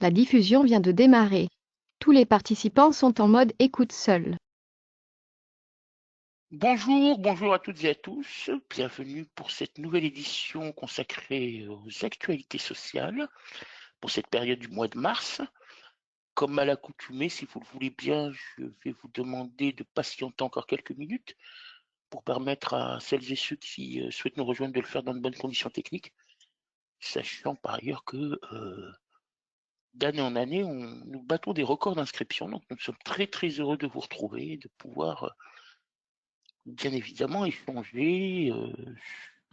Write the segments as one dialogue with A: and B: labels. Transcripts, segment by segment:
A: La diffusion vient de démarrer. Tous les participants sont en mode écoute seul.
B: Bonjour, bonjour à toutes et à tous. Bienvenue pour cette nouvelle édition consacrée aux actualités sociales pour cette période du mois de mars. Comme à l'accoutumée, si vous le voulez bien, je vais vous demander de patienter encore quelques minutes pour permettre à celles et ceux qui souhaitent nous rejoindre de le faire dans de bonnes conditions techniques, sachant par ailleurs que d'année en année, nous battons des records d'inscription. Donc nous sommes très très heureux de vous retrouver et de pouvoir bien évidemment échanger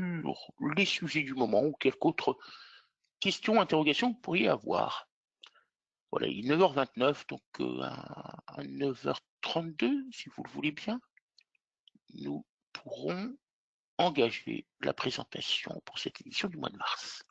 B: sur les sujets du moment ou quelque autre question, interrogation que vous pourriez avoir. Voilà, il est 9h29, donc à 9h32, si vous le voulez bien, nous pourrons engager la présentation pour cette édition du mois de mars.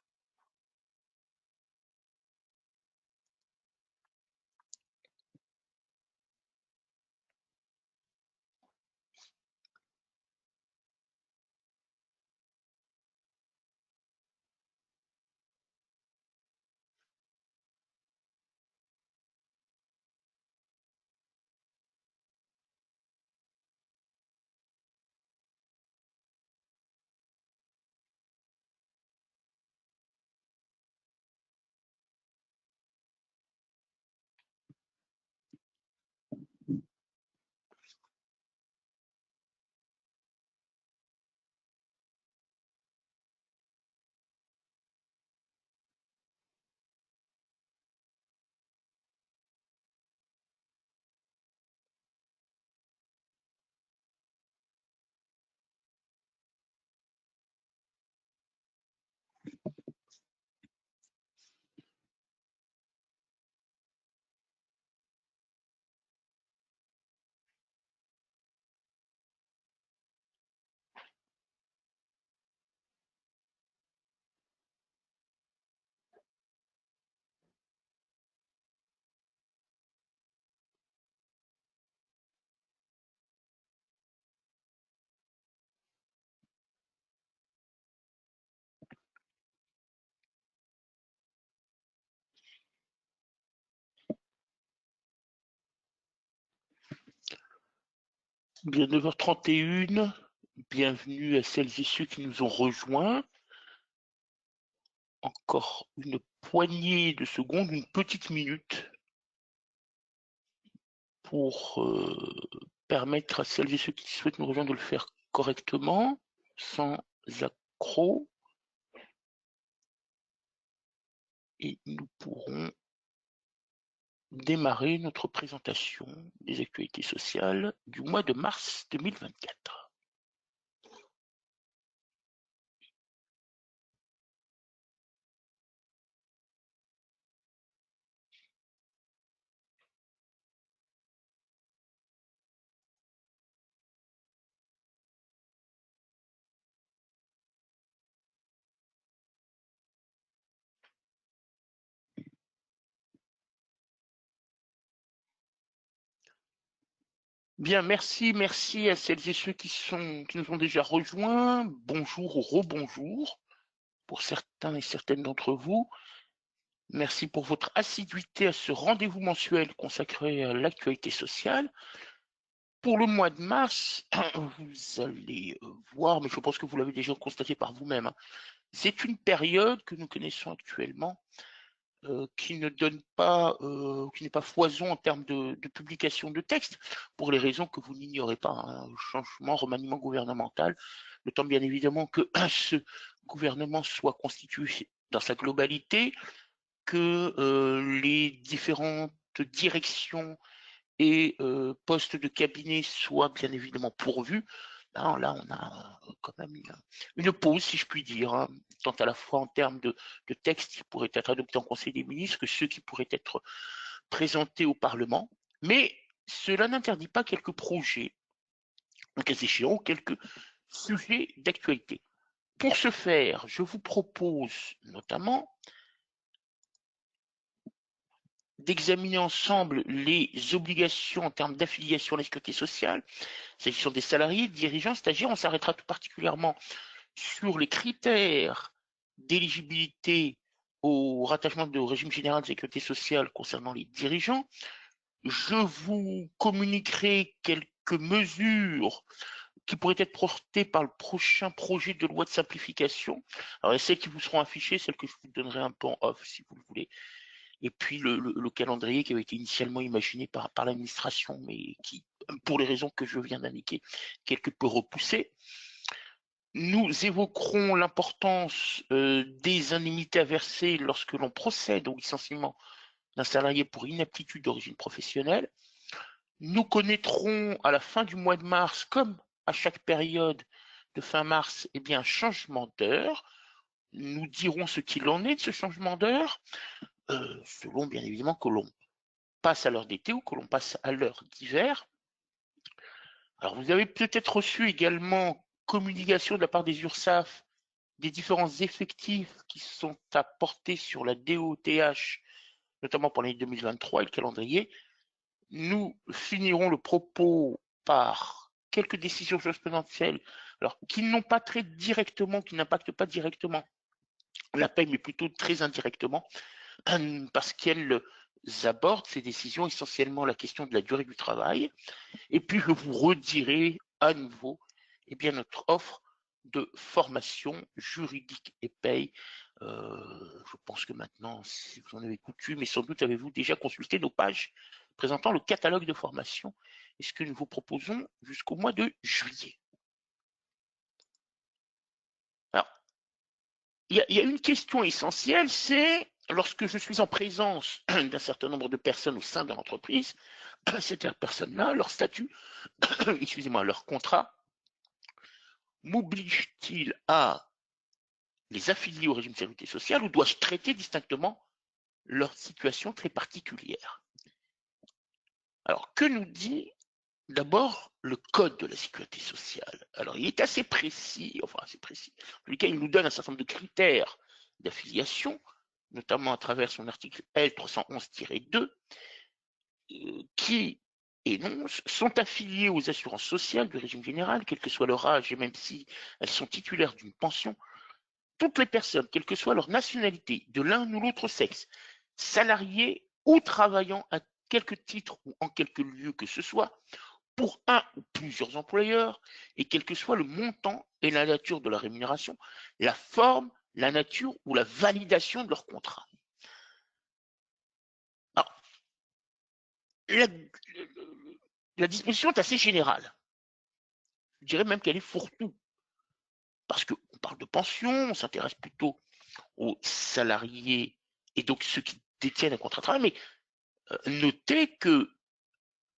B: Bien 9h31, bienvenue à celles et ceux qui nous ont rejoints. Encore une poignée de secondes, une petite minute pour permettre à celles et ceux qui souhaitent nous rejoindre de le faire correctement, sans accroc, et nous pourrons démarrer notre présentation des actualités sociales du mois de mars 2024. Bien, merci à celles et ceux qui nous ont déjà rejoints. Bonjour ou rebonjour pour certains et certaines d'entre vous. Merci pour votre assiduité à ce rendez-vous mensuel consacré à l'actualité sociale. Pour le mois de mars, vous allez voir, mais je pense que vous l'avez déjà constaté par vous-même, hein, c'est une période que nous connaissons actuellement qui ne donne pas, qui n'est pas foison en termes de publication de textes, pour les raisons que vous n'ignorez pas, hein, changement, remaniement gouvernemental, le temps bien évidemment que ce gouvernement soit constitué dans sa globalité, que les différentes directions et postes de cabinet soient bien évidemment pourvus. Là, on a quand même une pause, si je puis dire, hein, tant à la fois en termes de textes qui pourraient être adoptés en Conseil des ministres que ceux qui pourraient être présentés au Parlement. Mais cela n'interdit pas quelques projets, en cas échéant, quelques sujets d'actualité. Pour ce faire, je vous propose notamment d'examiner ensemble les obligations en termes d'affiliation à la sécurité sociale, s'agissant des salariés, dirigeants, stagiaires. On s'arrêtera tout particulièrement sur les critères d'éligibilité au rattachement au régime général de sécurité sociale concernant les dirigeants. Je vous communiquerai quelques mesures qui pourraient être portées par le prochain projet de loi de simplification. Alors, celles qui vous seront affichées, celles que je vous donnerai un peu en off, si vous le voulez. Et puis le calendrier qui avait été initialement imaginé par l'administration, mais qui, pour les raisons que je viens d'indiquer, quelque peu repoussé. Nous évoquerons l'importance des indemnités à verser lorsque l'on procède au licenciement d'un salarié pour inaptitude d'origine professionnelle. Nous connaîtrons à la fin du mois de mars, comme à chaque période de fin mars, eh bien, un changement d'heure. Nous dirons ce qu'il en est de ce changement d'heure, selon bien évidemment que l'on passe à l'heure d'été ou que l'on passe à l'heure d'hiver. Alors, vous avez peut-être reçu également communication de la part des URSSAF des différents effectifs qui sont à porter sur la DOTH, notamment pour l'année 2023 et le calendrier. Nous finirons le propos par quelques décisions jurisprudentielles, alors qui n'ont pas trait directement, qui n'impactent pas directement la paie, mais plutôt très indirectement, parce qu'elles abordent ces décisions essentiellement la question de la durée du travail. Et puis je vous redirai à nouveau eh bien, notre offre de formation juridique et paye. Je pense que maintenant, si vous en avez coutume, mais sans doute avez-vous déjà consulté nos pages présentant le catalogue de formation et ce que nous vous proposons jusqu'au mois de juillet. Alors, il y a une question essentielle, c'est lorsque je suis en présence d'un certain nombre de personnes au sein de l'entreprise, ces personnes-là, leur statut, excusez-moi, leur contrat, m'oblige-t-il à les affilier au régime de sécurité sociale ou dois-je traiter distinctement leur situation très particulière? Alors, que nous dit d'abord le code de la sécurité sociale? Alors, il est assez précis, enfin assez précis. En tout cas, il nous donne un certain nombre de critères d'affiliation, notamment à travers son article L311-2, qui énonce sont affiliés aux assurances sociales du régime général, quel que soit leur âge et même si elles sont titulaires d'une pension, toutes les personnes, quelle que soit leur nationalité, de l'un ou l'autre sexe, salariés ou travaillant à quelque titre ou en quelque lieu que ce soit, pour un ou plusieurs employeurs, et quel que soit le montant et la nature de la rémunération, la forme, la nature ou la validation de leur contrat. Alors, la disposition est assez générale. Je dirais même qu'elle est fourre-tout, parce qu'on parle de pension, on s'intéresse plutôt aux salariés et donc ceux qui détiennent un contrat de travail, mais notez que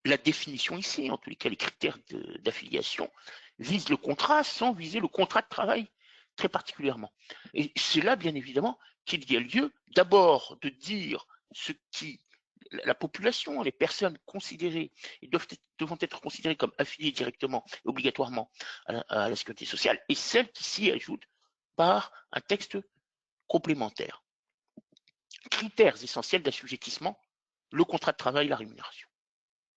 B: la définition ici, en tous les cas les critères d'affiliation, visent le contrat sans viser le contrat de travail très particulièrement. Et c'est là, bien évidemment, qu'il y a lieu d'abord de dire ce qui la population, les personnes considérées et devront être considérées comme affiliées directement et obligatoirement à la sécurité sociale, et celles qui s'y ajoutent par un texte complémentaire. Critères essentiels d'assujettissement, le contrat de travail, la rémunération.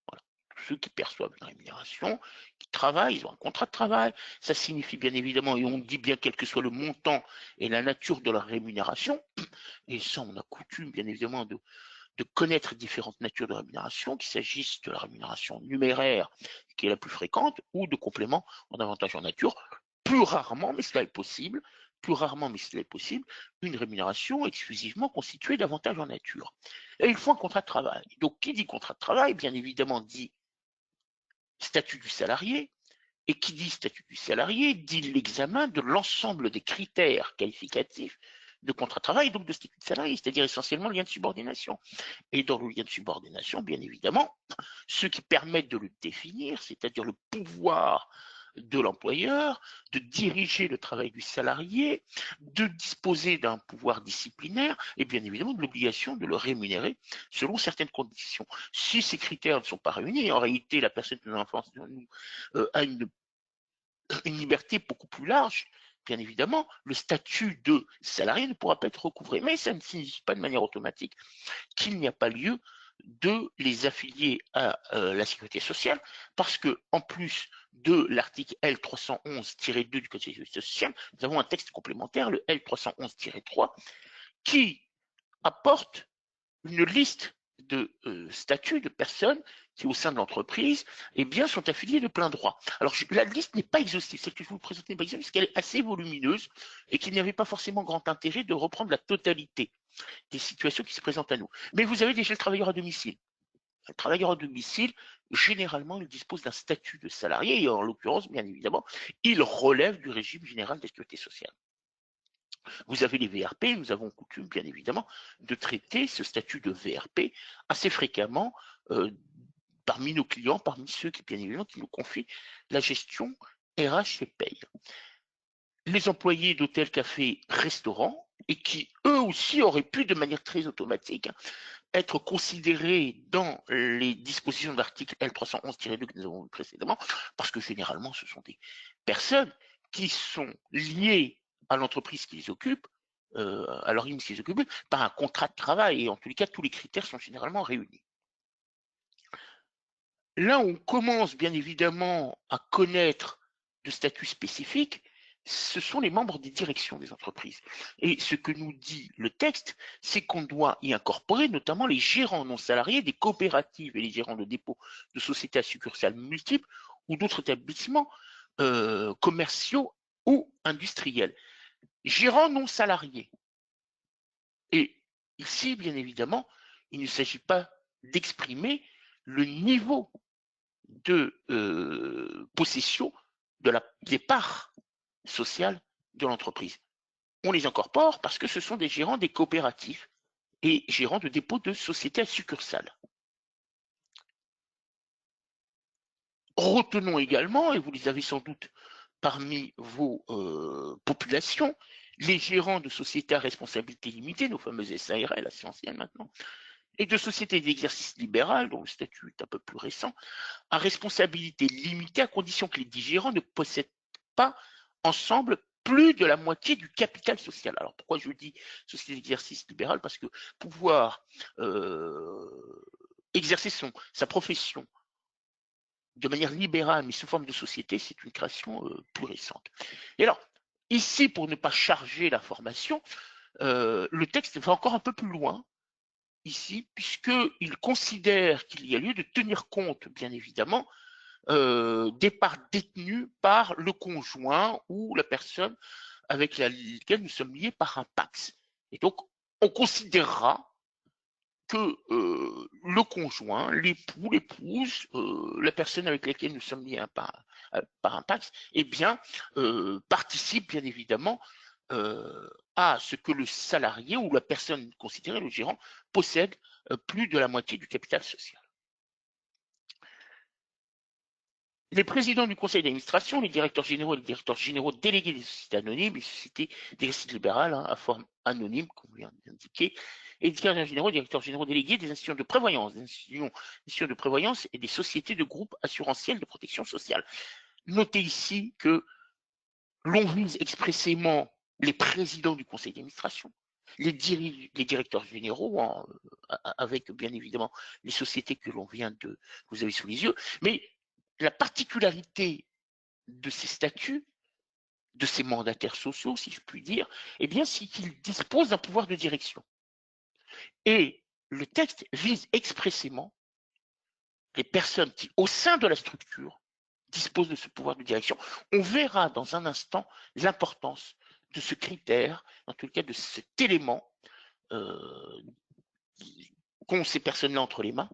B: Voilà. Ceux qui perçoivent une rémunération, qui travaillent, ils ont un contrat de travail. Ça signifie bien évidemment, et on dit bien quel que soit le montant et la nature de leur rémunération, et ça on a coutume bien évidemment de connaître différentes natures de rémunération, qu'il s'agisse de la rémunération numéraire, qui est la plus fréquente, ou de compléments en avantage en nature, plus rarement, mais cela est possible, une rémunération exclusivement constituée d'avantages en nature. Et il faut un contrat de travail. Donc, qui dit contrat de travail, bien évidemment, dit statut du salarié, et qui dit statut du salarié dit l'examen de l'ensemble des critères qualificatifs de contrat de travail, donc de statut de salarié, c'est-à-dire essentiellement le lien de subordination. Et dans le lien de subordination, bien évidemment, ce qui permettent de le définir, c'est-à-dire le pouvoir de l'employeur, de diriger le travail du salarié, de disposer d'un pouvoir disciplinaire et bien évidemment de l'obligation de le rémunérer selon certaines conditions. Si ces critères ne sont pas réunis, en réalité, la personne de l'enfance a une liberté beaucoup plus large. Bien évidemment, le statut de salarié ne pourra pas être recouvré, mais ça ne signifie pas de manière automatique qu'il n'y a pas lieu de les affilier à la sécurité sociale, parce que en plus de l'article L311-2 du Code de la sécurité sociale, nous avons un texte complémentaire, le L311-3, qui apporte une liste de statuts de personnes qui, au sein de l'entreprise, eh bien, sont affiliées de plein droit. Alors, la liste n'est pas exhaustive, celle que je vous présente n'est pas exhaustive, parce qu'elle est assez volumineuse et qu'il n'y avait pas forcément grand intérêt de reprendre la totalité des situations qui se présentent à nous. Mais vous avez déjà le travailleur à domicile. Le travailleur à domicile, généralement, il dispose d'un statut de salarié et en l'occurrence, bien évidemment, il relève du régime général de la sécurité sociale. Vous avez les VRP, nous avons coutume, bien évidemment, de traiter ce statut de VRP assez fréquemment parmi nos clients, parmi ceux qui, bien évidemment, qui nous confient la gestion RH et paye. Les employés d'hôtels, cafés, restaurants, et qui, eux aussi, auraient pu, de manière très automatique, être considérés dans les dispositions de l'article L311-2 que nous avons vu précédemment, parce que généralement, ce sont des personnes qui sont liées à l'entreprise qui les occupe, à l'organisme qui les occupe, par un contrat de travail, et en tous les cas, tous les critères sont généralement réunis. Là, on commence bien évidemment à connaître de statuts spécifiques, ce sont les membres des directions des entreprises. Et ce que nous dit le texte, c'est qu'on doit y incorporer notamment les gérants non salariés des coopératives et les gérants de dépôts de sociétés à succursales multiples ou d'autres établissements commerciaux ou industriels. Gérants non salariés. Et ici, bien évidemment, il ne s'agit pas d'exprimer le niveau de possession des parts sociales de l'entreprise. On les incorpore parce que ce sont des gérants des coopératives et gérants de dépôts de sociétés à succursales. Retenons également, et vous les avez sans doute parmi vos populations, les gérants de sociétés à responsabilité limitée, nos fameuses SARL, assez anciennes maintenant, et de sociétés d'exercice libéral, dont le statut est un peu plus récent, à responsabilité limitée à condition que les dix gérants ne possèdent pas ensemble plus de la moitié du capital social. Alors pourquoi je dis société d'exercice libéral? Parce que pouvoir exercer sa profession de manière libérale, mais sous forme de société, c'est une création plus récente. Et alors, ici, pour ne pas charger la formation, le texte va encore un peu plus loin, ici, puisqu'il considère qu'il y a lieu de tenir compte, bien évidemment, des parts détenues par le conjoint ou la personne avec laquelle nous sommes liés par un PACS. Et donc, on considérera que le conjoint, l'époux, l'épouse, la personne avec laquelle nous sommes liés par un PACS, eh bien, participe bien évidemment à ce que le salarié ou la personne considérée, le gérant, possède plus de la moitié du capital social. Les présidents du conseil d'administration, les directeurs généraux et les directeurs généraux délégués des sociétés anonymes, les sociétés d'exercice libéral à forme anonyme, comme on vient d'indiquer, et les directeurs généraux délégués des institutions de prévoyance, et des sociétés de groupe assurantiel de protection sociale. Notez ici que l'on vise expressément les présidents du conseil d'administration, les directeurs généraux, avec bien évidemment les sociétés que l'on vient de vous avez sous les yeux, mais la particularité de ces statuts, de ces mandataires sociaux, si je puis dire, eh bien, c'est qu'ils disposent d'un pouvoir de direction. Et le texte vise expressément les personnes qui, au sein de la structure, disposent de ce pouvoir de direction. On verra dans un instant l'importance de ce critère, en tout cas de cet élément qu'ont ces personnes-là entre les mains,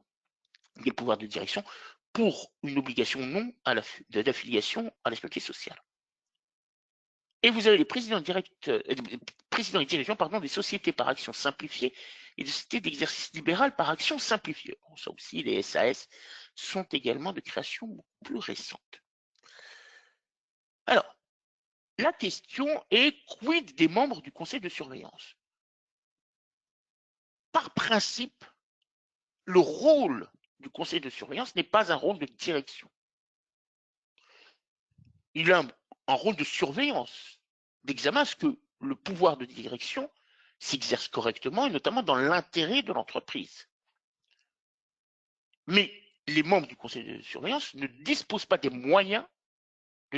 B: qui est le pouvoir de direction, pour une obligation ou non d'affiliation à la sécurité sociale. Et vous avez les présidents et dirigeants des sociétés par action simplifiée et des sociétés d'exercice libéral par action simplifiée. Bon, ça aussi, les SAS sont également de création plus récente. Alors, la question est quid des membres du conseil de surveillance? Par principe, le rôle du conseil de surveillance n'est pas un rôle de direction. Il a un rôle de surveillance, d'examen, ce que le pouvoir de direction s'exerce correctement et notamment dans l'intérêt de l'entreprise. Mais les membres du conseil de surveillance ne disposent pas des moyens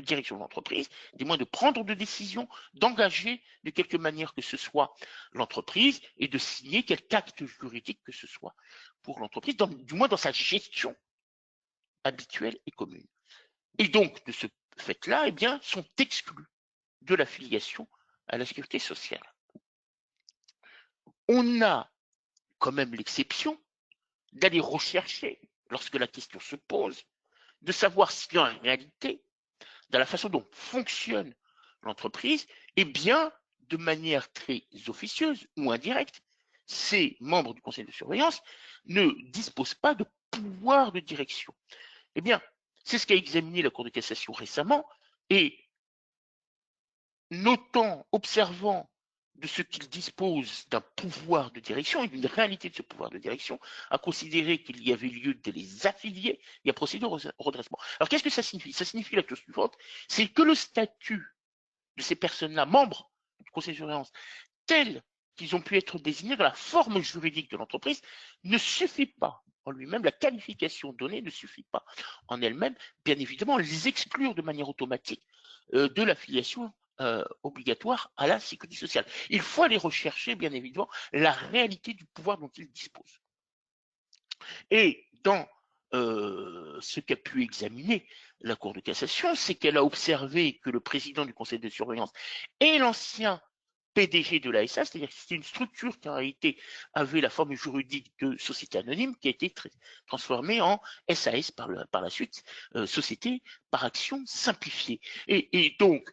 B: de direction de l'entreprise, des moyens de prendre de décisions, d'engager de quelque manière que ce soit l'entreprise et de signer quelque acte juridique que ce soit pour l'entreprise, du moins dans sa gestion habituelle et commune. Et donc, de ce fait-là, eh bien, sont exclus de l'affiliation à la sécurité sociale. On a quand même l'exception d'aller rechercher, lorsque la question se pose, de savoir si en réalité, dans la façon dont fonctionne l'entreprise, eh bien, de manière très officieuse ou indirecte, ces membres du conseil de surveillance ne disposent pas de pouvoir de direction. Eh bien, c'est ce qu'a examiné la Cour de cassation récemment, et notant, observant de ce qu'il dispose d'un pouvoir de direction et d'une réalité de ce pouvoir de direction, a considéré qu'il y avait lieu de les affilier et a procédé au redressement. Alors qu'est-ce que ça signifie? Ça signifie la chose suivante, c'est que le statut de ces personnes-là, membres du conseil de surveillance, tels qu'ils ont pu être désignés dans la forme juridique de l'entreprise, ne suffit pas en lui-même, la qualification donnée ne suffit pas en elle-même, bien évidemment, les exclure de manière automatique de l'affiliation obligatoire à la sécurité sociale. Il faut aller rechercher, bien évidemment, la réalité du pouvoir dont ils disposent. Et dans ce qu'a pu examiner la Cour de cassation, c'est qu'elle a observé que le président du conseil de surveillance et l'ancien PDG de l'ASA, c'est-à-dire que c'était une structure qui en réalité avait la forme juridique de société anonyme qui a été transformée en SAS par la suite, société par action simplifiée. Et donc,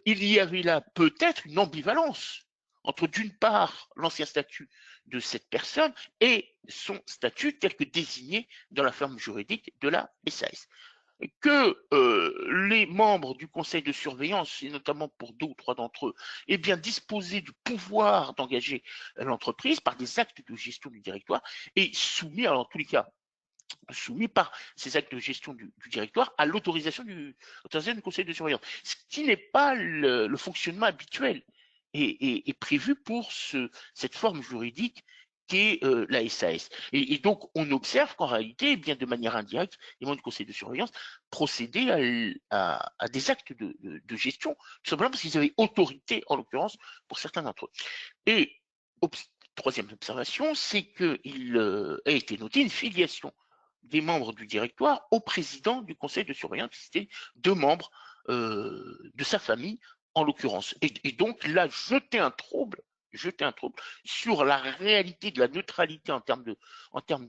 B: il y avait là peut-être une ambivalence entre d'une part l'ancien statut de cette personne et son statut tel que désigné dans la forme juridique de la SAS. Que les membres du conseil de surveillance, et notamment pour 2 ou 3 d'entre eux, eh bien, disposaient du pouvoir d'engager l'entreprise par des actes de gestion du directoire et soumis, alors en tous les cas, soumis par ces actes de gestion du directoire à l'autorisation du conseil de surveillance, ce qui n'est pas le fonctionnement habituel et prévu pour cette forme juridique qu'est la SAS. Et donc, on observe qu'en réalité, eh bien, de manière indirecte, les membres du conseil de surveillance procédaient à des actes de gestion, tout simplement parce qu'ils avaient autorité, en l'occurrence, pour certains d'entre eux. Et troisième observation, c'est qu'il a été noté une filiation des membres du directoire au président du conseil de surveillance, c'était 2 membres de sa famille, en l'occurrence. Et donc, là, jeter un trouble sur la réalité de la neutralité en termes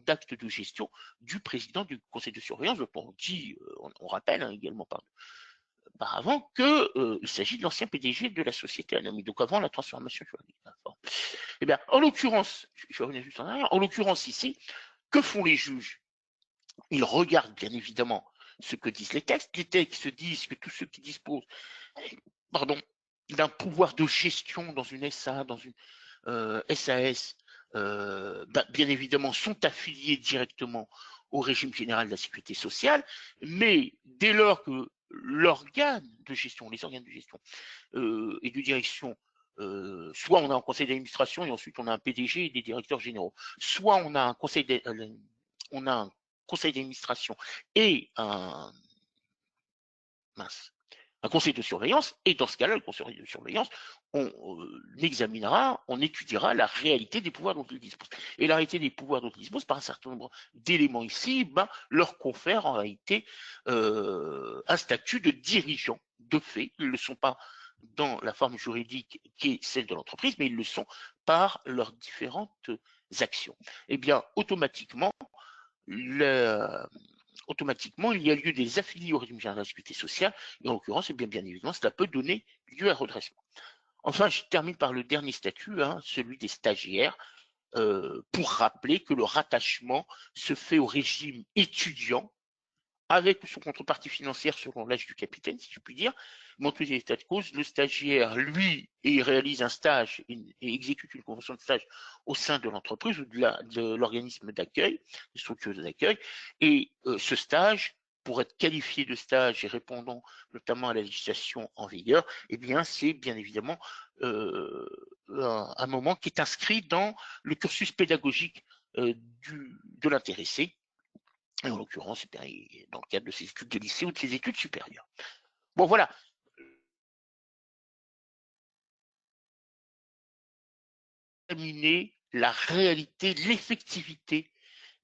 B: d'actes de gestion du président du conseil de surveillance. On rappelle également auparavant qu'il s'agit de l'ancien PDG de la société anonyme, donc avant la transformation juridique. Eh bien, en l'occurrence, je vais revenir juste en arrière, en l'occurrence ici, que font les juges? Ils regardent bien évidemment ce que disent les textes. Les textes disent que tous ceux qui disposent d'un pouvoir de gestion dans une SA, dans une SAS, bien évidemment, sont affiliés directement au régime général de la sécurité sociale, mais dès lors que l'organe de gestion, les organes de gestion et de direction, soit on a un conseil d'administration et ensuite on a un PDG et des directeurs généraux, soit on a un conseil d'administration et un conseil de surveillance, et dans ce cas-là, le conseil de surveillance, on étudiera la réalité des pouvoirs dont il dispose. Et la réalité des pouvoirs dont il dispose, par un certain nombre d'éléments ici, leur confère en réalité un statut de dirigeant de fait. Ils ne le sont pas dans la forme juridique qui est celle de l'entreprise, mais ils le sont par leurs différentes actions. Eh bien, automatiquement, il y a lieu de les affilier au régime général de la sécurité sociale, et en l'occurrence, bien évidemment, cela peut donner lieu à redressement. Enfin, je termine par le dernier statut, celui des stagiaires, pour rappeler que le rattachement se fait au régime étudiant, avec son contrepartie financière selon l'âge du capitaine, si je puis dire. Mais en tous les états de cause, le stagiaire, lui, réalise un stage et exécute une convention de stage au sein de l'entreprise ou de l'organisme d'accueil, des structures d'accueil. Et ce stage, pour être qualifié de stage et répondant notamment à la législation en vigueur, eh bien, c'est bien évidemment un moment qui est inscrit dans le cursus pédagogique de l'intéressé, et en l'occurrence, dans le cadre de ses études de lycée ou de ses études supérieures. Bon, voilà. Examiner la réalité, l'effectivité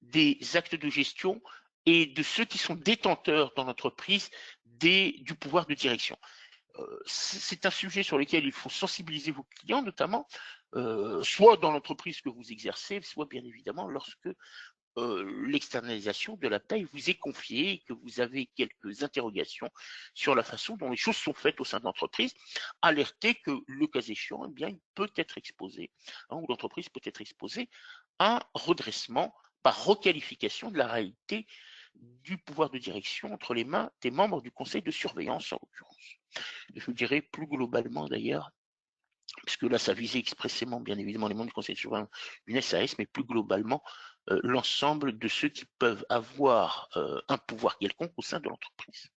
B: des actes de gestion et de ceux qui sont détenteurs dans l'entreprise du pouvoir de direction. C'est un sujet sur lequel il faut sensibiliser vos clients, notamment, soit dans l'entreprise que vous exercez, soit bien évidemment lorsque l'externalisation de la paie vous est confiée et que vous avez quelques interrogations sur la façon dont les choses sont faites au sein de l'entreprise, alerter que le cas échéant, eh bien, il peut être exposé, ou l'entreprise peut être exposée à un redressement par requalification de la réalité du pouvoir de direction entre les mains des membres du conseil de surveillance, en l'occurrence. Je dirais plus globalement d'ailleurs, puisque là, ça visait expressément, bien évidemment, les membres du conseil de surveillance d'une SAS, mais plus globalement, l'ensemble de ceux qui peuvent avoir un pouvoir quelconque au sein de l'entreprise.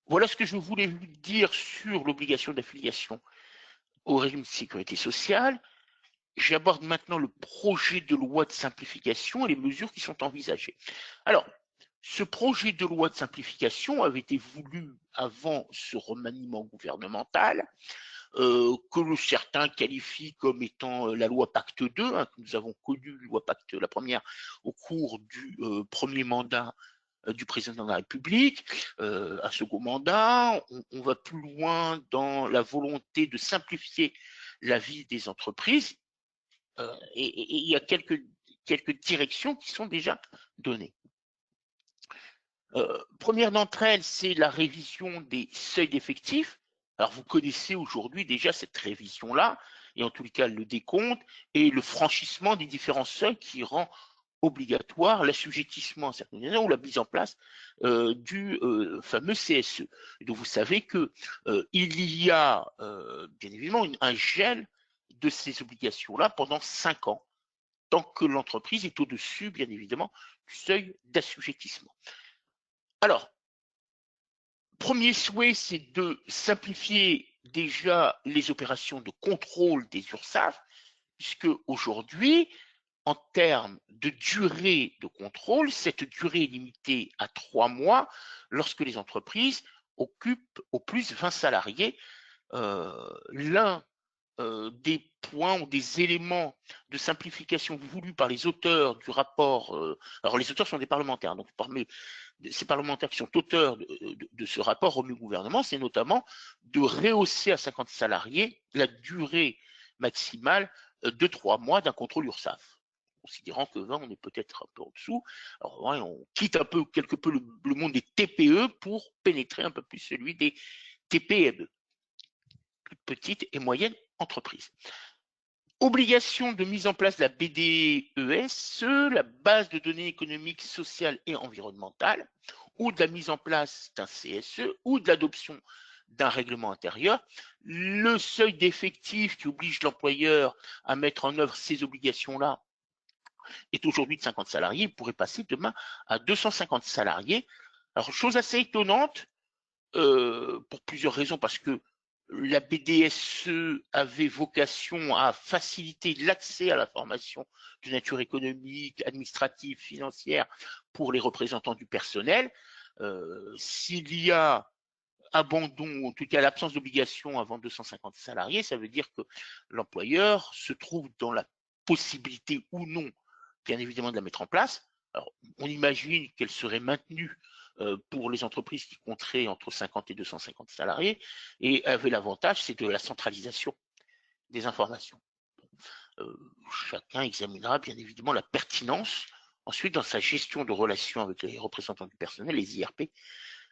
B: Voilà ce que je voulais vous dire sur l'obligation d'affiliation au régime de sécurité sociale. J'aborde maintenant le projet de loi de simplification et les mesures qui sont envisagées. Alors, ce projet de loi de simplification avait été voulu avant ce remaniement gouvernemental, que certains qualifient comme étant la loi Pacte 2, hein, que nous avons connu, loi Pacte, la première, au cours du premier mandat du président de la République. Un second mandat, on va plus loin dans la volonté de simplifier la vie des entreprises, et il y a quelques directions qui sont déjà données. Première d'entre elles, c'est la révision des seuils d'effectifs. Alors, vous connaissez aujourd'hui déjà cette révision-là, et en tous les cas le décompte, et le franchissement des différents seuils qui rend obligatoire l'assujettissement à certaines raisons ou la mise en place du fameux CSE. Donc, vous savez que il y a bien évidemment un gel de ces obligations-là pendant 5 ans, tant que l'entreprise est au-dessus, bien évidemment, du seuil d'assujettissement. Alors, premier souhait, c'est de simplifier déjà les opérations de contrôle des URSSAF, puisque aujourd'hui, en termes de durée de contrôle, cette durée est limitée à 3 mois lorsque les entreprises occupent au plus 20 salariés. L'un des points ou des éléments de simplification voulus par les auteurs du rapport, alors les auteurs sont des parlementaires, donc parmi ces parlementaires qui sont auteurs de ce rapport remis au gouvernement, c'est notamment de rehausser à 50 salariés la durée maximale de 3 mois d'un contrôle URSSAF, considérant que 20, on est peut-être un peu en dessous. Alors, ouais, on quitte quelque peu le monde des TPE pour pénétrer un peu plus celui des TPME, toutes petites et moyennes entreprises. Obligation de mise en place de la BDES, la base de données économiques, sociales et environnementales, ou de la mise en place d'un CSE, ou de l'adoption d'un règlement intérieur. Le seuil d'effectif qui oblige l'employeur à mettre en œuvre ces obligations-là est aujourd'hui de 50 salariés, il pourrait passer demain à 250 salariés. Alors, chose assez étonnante, pour plusieurs raisons, parce que la BDSE avait vocation à faciliter l'accès à la formation de nature économique, administrative, financière pour les représentants du personnel. S'il y a abandon, ou en tout cas l'absence d'obligation avant 250 salariés, ça veut dire que l'employeur se trouve dans la possibilité ou non, bien évidemment, de la mettre en place. Alors, on imagine qu'elle serait maintenue pour les entreprises qui compteraient entre 50 et 250 salariés, et avait l'avantage, c'est de la centralisation des informations. Chacun examinera bien évidemment la pertinence, ensuite dans sa gestion de relations avec les représentants du personnel, les IRP,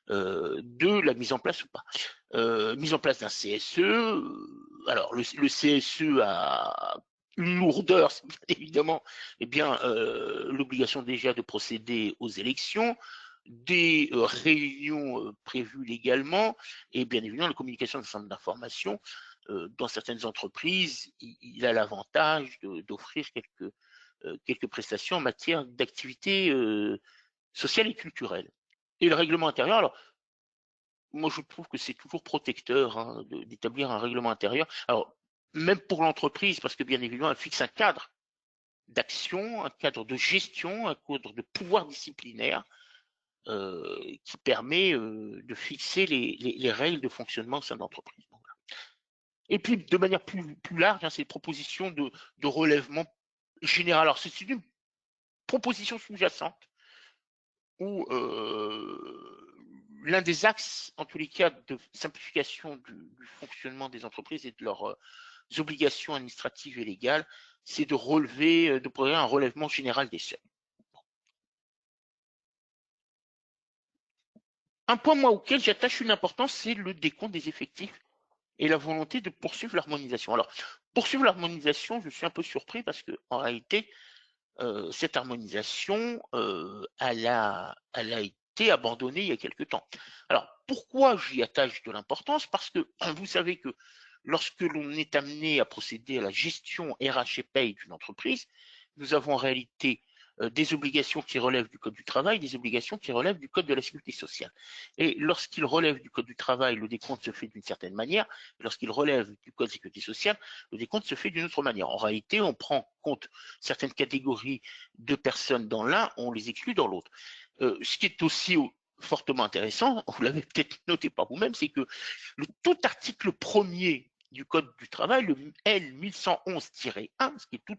B: de la mise en place ou pas. Mise en place d'un CSE, alors le CSE a une lourdeur, c'est bien évidemment l'obligation déjà de procéder aux élections, des réunions prévues légalement, et bien évidemment la communication d'un certain nombre d'informations. Dans certaines entreprises, il a l'avantage d'offrir quelques prestations en matière d'activité sociale et culturelle. Et le règlement intérieur, alors moi je trouve que c'est toujours protecteur, hein, d'établir un règlement intérieur. Alors, même pour l'entreprise, parce que bien évidemment, elle fixe un cadre d'action, un cadre de gestion, un cadre de pouvoir disciplinaire, qui permet de fixer les règles de fonctionnement au sein de l'entreprise. Et puis, de manière plus large, hein, c'est des propositions de relèvement général. Alors, c'est une proposition sous-jacente où l'un des axes, en tous les cas, de simplification du fonctionnement des entreprises et de leurs obligations administratives et légales, c'est de relever, de prévoir un relèvement général des seuils. Un point, moi, auquel j'attache une importance, c'est le décompte des effectifs et la volonté de poursuivre l'harmonisation. Alors, poursuivre l'harmonisation, je suis un peu surpris parce que, en réalité, cette harmonisation, elle a été abandonnée il y a quelque temps. Alors, pourquoi j'y attache de l'importance? Parce que vous savez que lorsque l'on est amené à procéder à la gestion RH et paye d'une entreprise, nous avons en réalité des obligations qui relèvent du Code du travail, des obligations qui relèvent du Code de la sécurité sociale. Et lorsqu'il relève du Code du travail, le décompte se fait d'une certaine manière. Lorsqu'il relève du Code de la sécurité sociale, le décompte se fait d'une autre manière. En réalité, on prend compte certaines catégories de personnes dans l'un, on les exclut dans l'autre. Ce qui est aussi fortement intéressant, vous l'avez peut-être noté par vous-même, c'est que tout article premier du Code du travail, le L 1111-1, ce qui est tout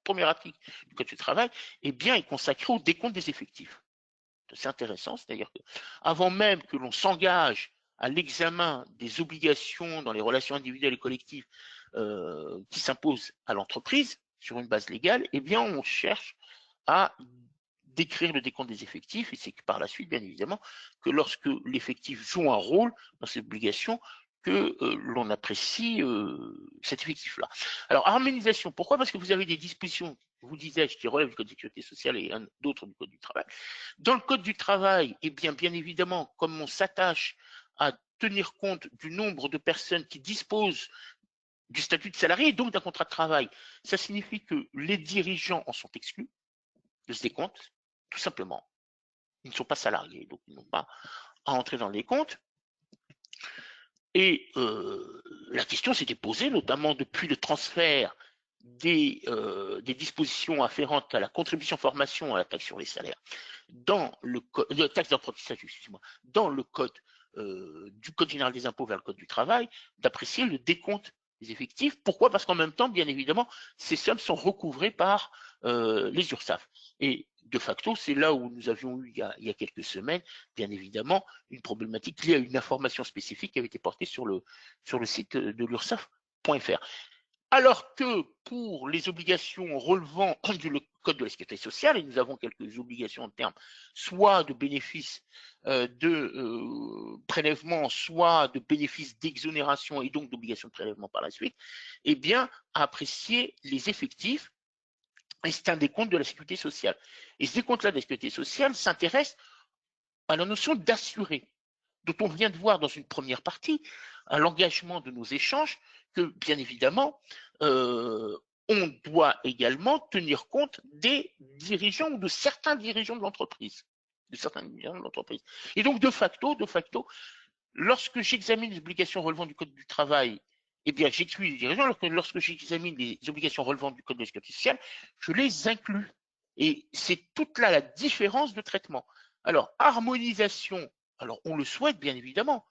B: premier article du Code du travail, eh bien, est consacré au décompte des effectifs. C'est intéressant, c'est-à-dire que avant même que l'on s'engage à l'examen des obligations dans les relations individuelles et collectives qui s'imposent à l'entreprise sur une base légale, eh bien, on cherche à décrire le décompte des effectifs, et c'est que par la suite, bien évidemment, que lorsque l'effectif joue un rôle dans ces obligations, que l'on apprécie cet effectif-là. Alors, harmonisation, pourquoi? Parce que vous avez des dispositions, vous disais-je, qui relèvent du Code de sécurité sociale et d'autres du Code du travail. Dans le Code du travail, eh bien évidemment, comme on s'attache à tenir compte du nombre de personnes qui disposent du statut de salarié et donc d'un contrat de travail, ça signifie que les dirigeants en sont exclus de ce décompte, tout simplement. Ils ne sont pas salariés, donc ils n'ont pas à entrer dans les comptes. Et la question s'était posée, notamment depuis le transfert des dispositions afférentes à la contribution formation à la taxe sur les salaires dans le code, taxe d'apprentissage, excusez-moi, dans le code du Code général des impôts vers le Code du travail, d'apprécier le décompte des effectifs. Pourquoi? Parce qu'en même temps, bien évidemment, ces sommes sont recouvrées par les URSSAF. Et de facto, c'est là où nous avions eu, il y a quelques semaines, bien évidemment, une problématique liée à une information spécifique qui avait été portée sur le site de l'URSSAF.fr. Alors que pour les obligations relevant du Code de la sécurité sociale, et nous avons quelques obligations en termes soit de bénéfices de prélèvement, soit de bénéfices d'exonération et donc d'obligations de prélèvement par la suite, eh bien, à apprécier les effectifs, et c'est un décompte de la sécurité sociale. Et ce décompte-là de la sécurité sociale s'intéresse à la notion d'assuré, dont on vient de voir dans une première partie, à l'engagement de nos échanges, que bien évidemment, on doit également tenir compte des dirigeants ou de certains dirigeants de l'entreprise. Et donc, de facto, lorsque j'examine les obligations relevant du Code du travail, eh bien, j'exclus les dirigeants, alors que lorsque j'examine les obligations relevant du Code de la sécurité sociale, je les inclus. Et c'est toute là la différence de traitement. Alors, harmonisation, alors on le souhaite bien évidemment,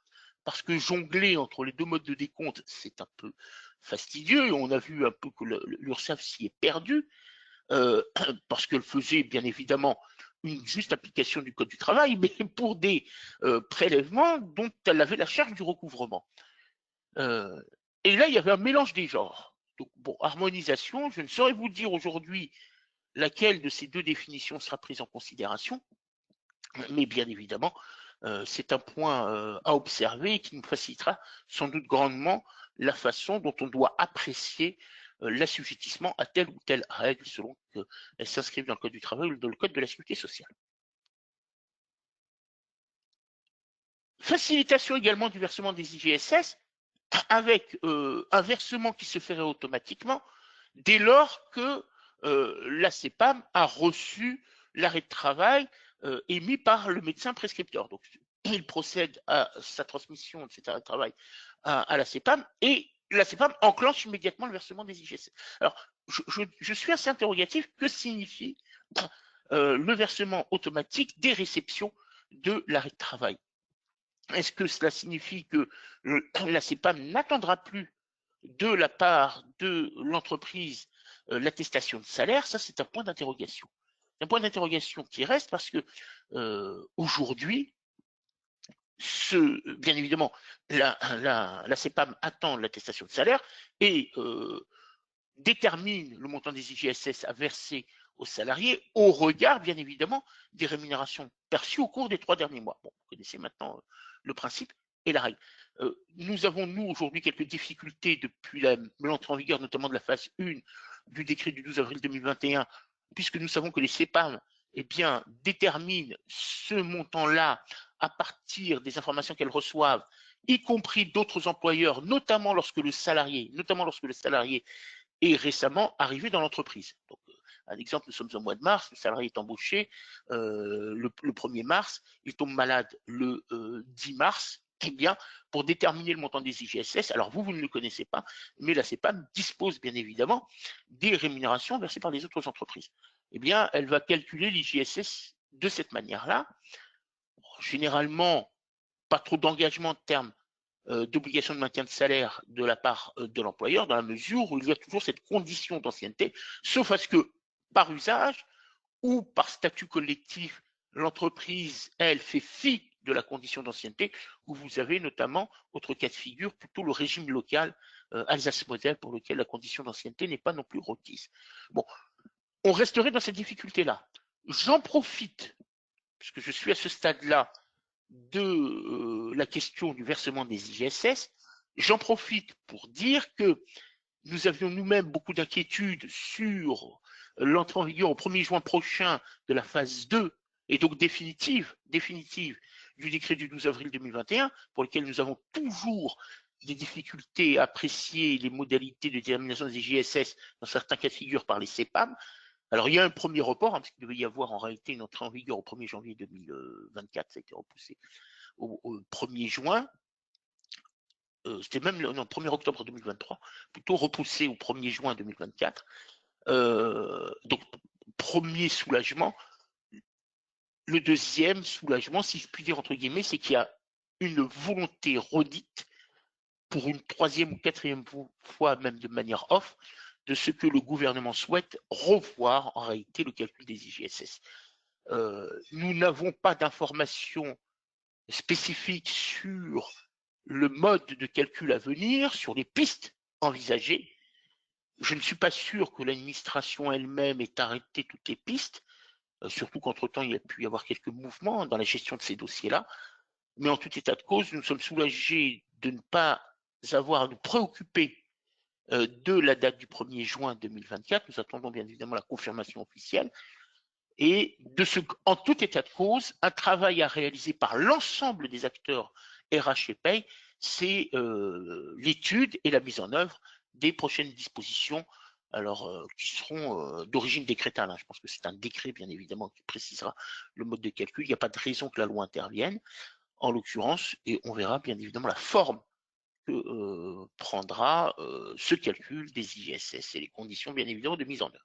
B: parce que jongler entre les deux modes de décompte, c'est un peu fastidieux, et on a vu un peu que l'URSSAF s'y est perdu, parce qu'elle faisait bien évidemment une juste application du Code du travail, mais pour des prélèvements dont elle avait la charge du recouvrement. Et là, il y avait un mélange des genres. Donc, bon, harmonisation, je ne saurais vous dire aujourd'hui laquelle de ces deux définitions sera prise en considération, mais bien évidemment, c'est un point à observer et qui nous facilitera sans doute grandement la façon dont on doit apprécier l'assujettissement à telle ou telle règle selon qu'elle s'inscrive dans le Code du travail ou dans le Code de la sécurité sociale. Facilitation également du versement des IGSS avec un versement qui se ferait automatiquement dès lors que la CEPAM a reçu l'arrêt de travail émis par le médecin prescripteur. Donc, il procède à sa transmission de cet arrêt de travail à la CEPAM et la CEPAM enclenche immédiatement le versement des IGSS. Alors, je suis assez interrogatif. Que signifie le versement automatique des réceptions de l'arrêt de travail. Est-ce que cela signifie que la CEPAM n'attendra plus de la part de l'entreprise l'attestation de salaire? Ça, c'est un point d'interrogation. Un point d'interrogation qui reste parce que aujourd'hui, bien évidemment, la CEPAM attend l'attestation de salaire et détermine le montant des IGSS à verser aux salariés au regard, bien évidemment, des rémunérations perçues au cours des 3 derniers mois. Bon, vous connaissez maintenant le principe et la règle. Nous avons, nous, aujourd'hui, quelques difficultés depuis l'entrée en vigueur, notamment de la phase 1 du décret du 12 avril 2021, puisque nous savons que les CEPAM déterminent ce montant-là à partir des informations qu'elles reçoivent, y compris d'autres employeurs, notamment lorsque le salarié est récemment arrivé dans l'entreprise. Donc, un exemple, nous sommes au mois de mars, le salarié est embauché le 1er mars, il tombe malade le 10 mars, eh bien, pour déterminer le montant des IGSS, alors vous ne le connaissez pas, mais la CEPAM dispose bien évidemment des rémunérations versées par les autres entreprises. Eh bien, elle va calculer l'IGSS de cette manière-là. Généralement, pas trop d'engagement en termes d'obligation de maintien de salaire de la part de l'employeur, dans la mesure où il y a toujours cette condition d'ancienneté, sauf à ce que, par usage ou par statut collectif, l'entreprise, elle, fait fi de la condition d'ancienneté, où vous avez notamment, autre cas de figure, plutôt le régime local Alsace-Moselle, pour lequel la condition d'ancienneté n'est pas non plus requise. Bon, on resterait dans cette difficulté-là. J'en profite, puisque je suis à ce stade-là, de la question du versement des IGSS, j'en profite pour dire que nous avions nous-mêmes beaucoup d'inquiétudes sur l'entrée en vigueur au 1er juin prochain de la phase 2 et donc définitive du décret du 12 avril 2021, pour lequel nous avons toujours des difficultés à apprécier les modalités de détermination des IGSS dans certains cas de figure par les CEPAM. Alors, il y a un premier report, hein, parce qu'il devait y avoir en réalité une entrée en vigueur au 1er janvier 2024, ça a été repoussé au 1er juin. C'était même le 1er octobre 2023, plutôt repoussé au 1er juin 2024. Donc, premier soulagement. Le deuxième soulagement, si je puis dire entre guillemets, c'est qu'il y a une volonté redite pour une 3e ou 4e fois, même de manière off, de ce que le gouvernement souhaite revoir en réalité le calcul des IGSS. Nous n'avons pas d'informations spécifiques sur le mode de calcul à venir, sur les pistes envisagées. Je ne suis pas sûr que l'administration elle-même ait arrêté toutes les pistes, surtout qu'entre-temps, il y a pu y avoir quelques mouvements dans la gestion de ces dossiers-là. Mais en tout état de cause, nous sommes soulagés de ne pas avoir à nous préoccuper de la date du 1er juin 2024. Nous attendons bien évidemment la confirmation officielle. Et en tout état de cause, un travail à réaliser par l'ensemble des acteurs RH et Paye, c'est l'étude et la mise en œuvre des prochaines dispositions, alors qui seront d'origine décrétale. Hein. Je pense que c'est un décret, bien évidemment, qui précisera le mode de calcul. Il n'y a pas de raison que la loi intervienne, en l'occurrence, et on verra bien évidemment la forme que prendra ce calcul des IGSS et les conditions, bien évidemment, de mise en œuvre.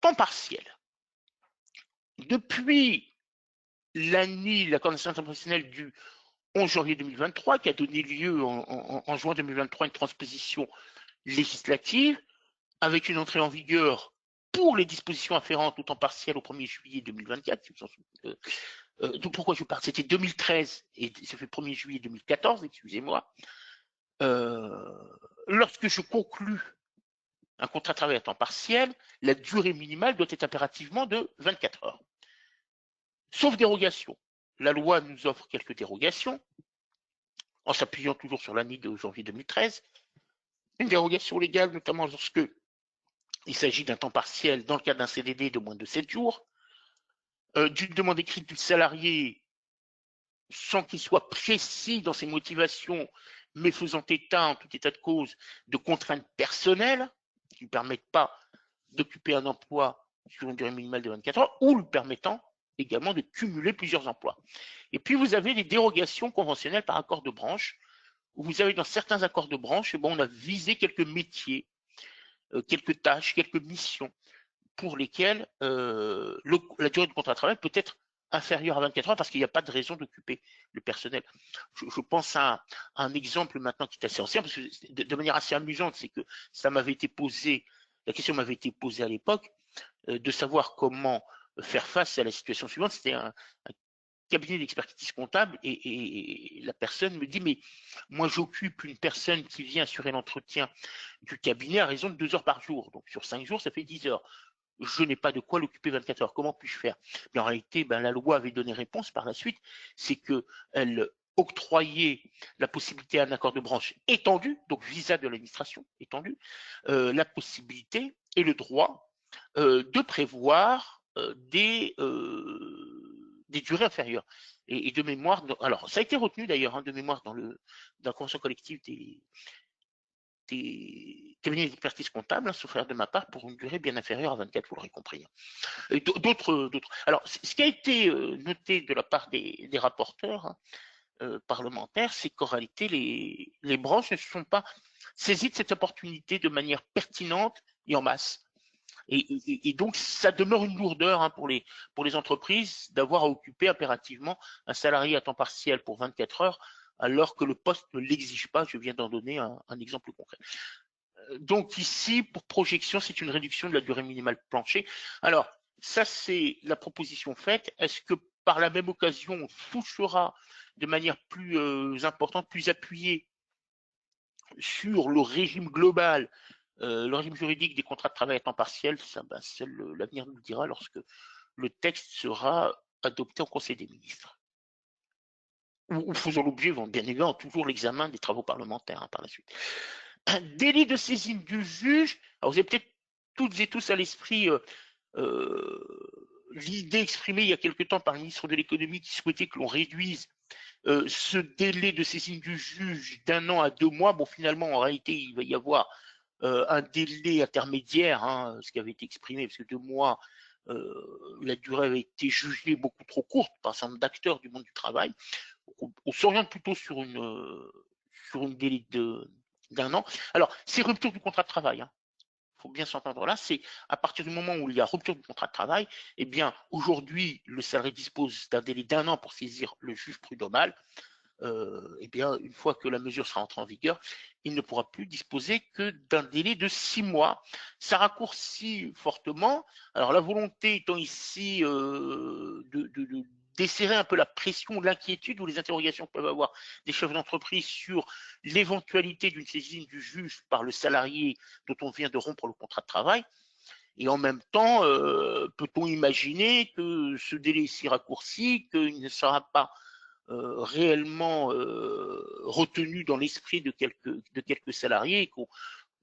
B: Temps partiel. Depuis l'ANI, l'accord national professionnel du 11 janvier 2023, qui a donné lieu en juin 2023 à une transposition législative, avec une entrée en vigueur pour les dispositions afférentes au temps partiel au 1er juillet 2024. Donc pourquoi je parle? C'était 2013 et ça fait 1er juillet 2014, excusez-moi. Lorsque je conclus un contrat de travail à temps partiel, la durée minimale doit être impérativement de 24 heures. Sauf dérogation. La loi nous offre quelques dérogations, en s'appuyant toujours sur l'année de janvier 2013. Une dérogation légale, notamment lorsque il s'agit d'un temps partiel dans le cadre d'un CDD de moins de 7 jours, d'une demande écrite du salarié sans qu'il soit précis dans ses motivations, mais faisant état, en tout état de cause, de contraintes personnelles qui ne permettent pas d'occuper un emploi sur une durée minimale de 24 heures, ou lui permettant également de cumuler plusieurs emplois. Et puis, vous avez les dérogations conventionnelles par accord de branche, où vous avez dans certains accords de branche, on a visé quelques métiers quelques tâches, quelques missions pour lesquelles la durée du contrat de travail peut être inférieure à 24 heures parce qu'il n'y a pas de raison d'occuper le personnel. Je pense à un exemple maintenant qui est assez ancien, parce que de manière assez amusante, c'est que ça m'avait été posé, la question m'avait été posée à l'époque, de savoir comment faire face à la situation suivante. C'était un cabinet d'expertise comptable et la personne me dit, mais moi j'occupe une personne qui vient assurer l'entretien du cabinet à raison de 2 heures par jour. Donc sur 5 jours, ça fait 10 heures. Je n'ai pas de quoi l'occuper 24 heures. Comment puis-je faire? Mais en réalité, la loi avait donné réponse par la suite, c'est qu'elle octroyait la possibilité à un accord de branche étendu, donc visa de l'administration étendu, la possibilité et le droit de prévoir des durées inférieures. Et de mémoire, alors ça a été retenu d'ailleurs, hein, de mémoire dans la convention collective des cabinets d'expertise comptable, hein, sauf erreur de ma part, pour une durée bien inférieure à 24, vous l'aurez compris. Et d'autres. Alors, ce qui a été noté de la part des rapporteurs, hein, parlementaires, c'est qu'en réalité, les branches ne se sont pas saisies de cette opportunité de manière pertinente et en masse. Et donc, ça demeure une lourdeur, hein, pour les entreprises d'avoir à occuper impérativement un salarié à temps partiel pour 24 heures, alors que le poste ne l'exige pas. Je viens d'en donner un exemple concret. Donc ici, pour projection, c'est une réduction de la durée minimale plancher. Alors, ça, c'est la proposition faite. Est-ce que par la même occasion, on touchera de manière plus importante, plus appuyée sur le régime global, le régime juridique des contrats de travail à temps partiel? Ça, seul l'avenir nous le dira lorsque le texte sera adopté en Conseil des ministres. Ou faisant l'objet, bien évidemment, toujours l'examen des travaux parlementaires, hein, par la suite. Un délai de saisine du juge. Alors, vous avez peut-être toutes et tous à l'esprit l'idée exprimée il y a quelque temps par le ministre de l'économie qui souhaitait que l'on réduise ce délai de saisine du juge d'1 an à 2 mois. Bon, finalement, en réalité, il va y avoir un délai intermédiaire, hein, ce qui avait été exprimé, parce que 2 mois, la durée avait été jugée beaucoup trop courte par un certain nombre d'acteurs du monde du travail. On s'oriente plutôt sur une délai d'1 an. Alors, c'est rupture du contrat de travail, hein. Faut bien s'entendre là, c'est à partir du moment où il y a rupture du contrat de travail, eh bien, aujourd'hui, le salarié dispose d'un délai d'1 an pour saisir le juge prud'homal. Eh bien, une fois que la mesure sera entrée en vigueur, il ne pourra plus disposer que d'un délai de 6 mois. Ça raccourcit fortement. Alors, la volonté étant ici de desserrer un peu la pression, l'inquiétude ou les interrogations que peuvent avoir des chefs d'entreprise sur l'éventualité d'une saisine du juge par le salarié dont on vient de rompre le contrat de travail. Et en même temps, peut-on imaginer que ce délai est si raccourci qu'il ne sera pas réellement retenu dans l'esprit de quelques salariés et qu'on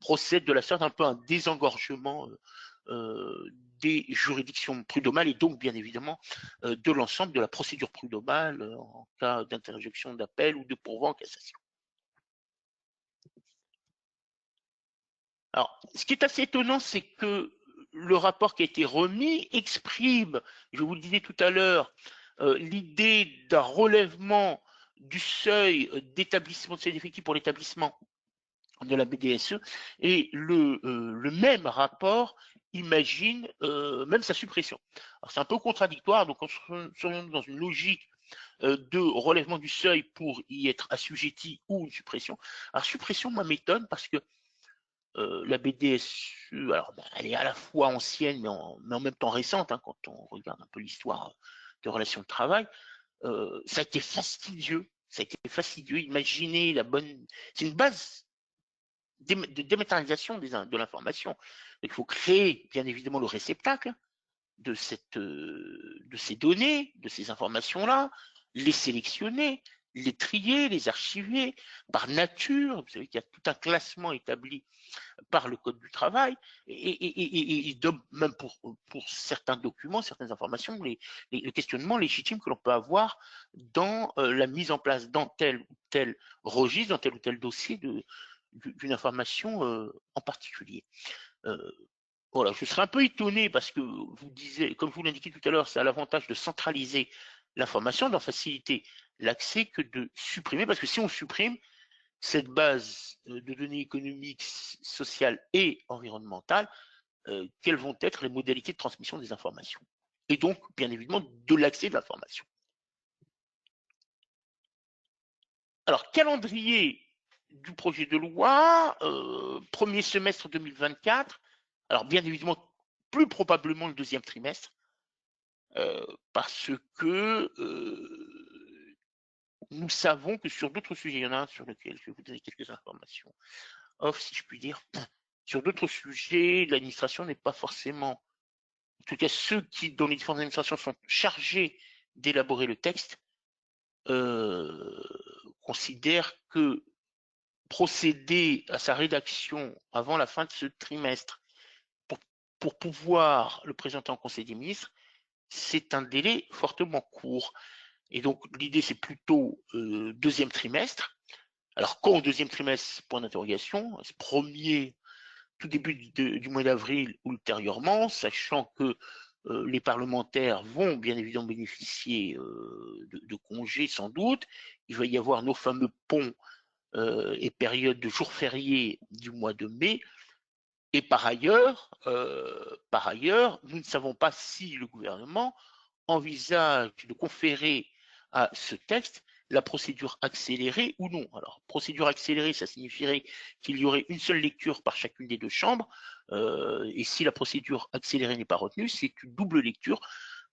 B: procède de la sorte un peu à un désengorgement des juridictions prud'homales et donc bien évidemment de l'ensemble de la procédure prud'homale en cas d'interjection d'appel ou de pourvoi en cassation. Alors, ce qui est assez étonnant, c'est que le rapport qui a été remis exprime, je vous le disais tout à l'heure, l'idée d'un relèvement du seuil d'établissement de ces effectifs pour l'établissement de la BDSE, et le même rapport imagine même sa suppression. Alors c'est un peu contradictoire, donc on serait dans une logique de relèvement du seuil pour y être assujetti ou une suppression. Alors suppression, moi, m'étonne parce que la BDSE, alors elle est à la fois ancienne mais en même temps récente, hein, quand on regarde un peu l'histoire des relations de travail. Ça a été fastidieux. Ça a été fastidieux. Imaginez c'est une base de dématérialisation de l'information. Il faut créer, bien évidemment, le réceptacle de ces données, de ces informations-là, les sélectionner, les trier, les archiver par nature. Vous savez qu'il y a tout un classement établi par le Code du travail et même pour certains documents, certaines informations, le questionnement légitime que l'on peut avoir dans la mise en place dans tel ou tel registre, dans tel ou tel dossier d'une information en particulier. Voilà, je serais un peu étonné parce que vous disiez, comme je vous l'indiquais tout à l'heure, ça a l'avantage de centraliser l'information, d'en faciliter l'accès que de supprimer, parce que si on supprime, cette base de données économiques, sociales et environnementales, quelles vont être les modalités de transmission des informations et donc, bien évidemment, de l'accès de l'information. Alors, calendrier du projet de loi, premier semestre 2024, alors bien évidemment, plus probablement le deuxième trimestre, parce que nous savons que sur d'autres sujets, il y en a un sur lequel je vais vous donner quelques informations off, si je puis dire. Sur d'autres sujets, l'administration n'est pas forcément, en tout cas ceux qui, dans les différentes administrations, sont chargés d'élaborer le texte, considèrent que procéder à sa rédaction avant la fin de ce trimestre pour pouvoir le présenter en Conseil des ministres, c'est un délai fortement court. Et donc, l'idée, c'est plutôt deuxième trimestre. Alors, quand au deuxième trimestre, point d'interrogation, premier, tout début du mois d'avril ou ultérieurement, sachant que les parlementaires vont bien évidemment bénéficier de congés sans doute. Il va y avoir nos fameux ponts et périodes de jours fériés du mois de mai. Et par ailleurs, nous ne savons pas si le gouvernement envisage de conférer à ce texte la procédure accélérée ou non. Alors, procédure accélérée, ça signifierait qu'il y aurait une seule lecture par chacune des deux chambres, et si la procédure accélérée n'est pas retenue, c'est une double lecture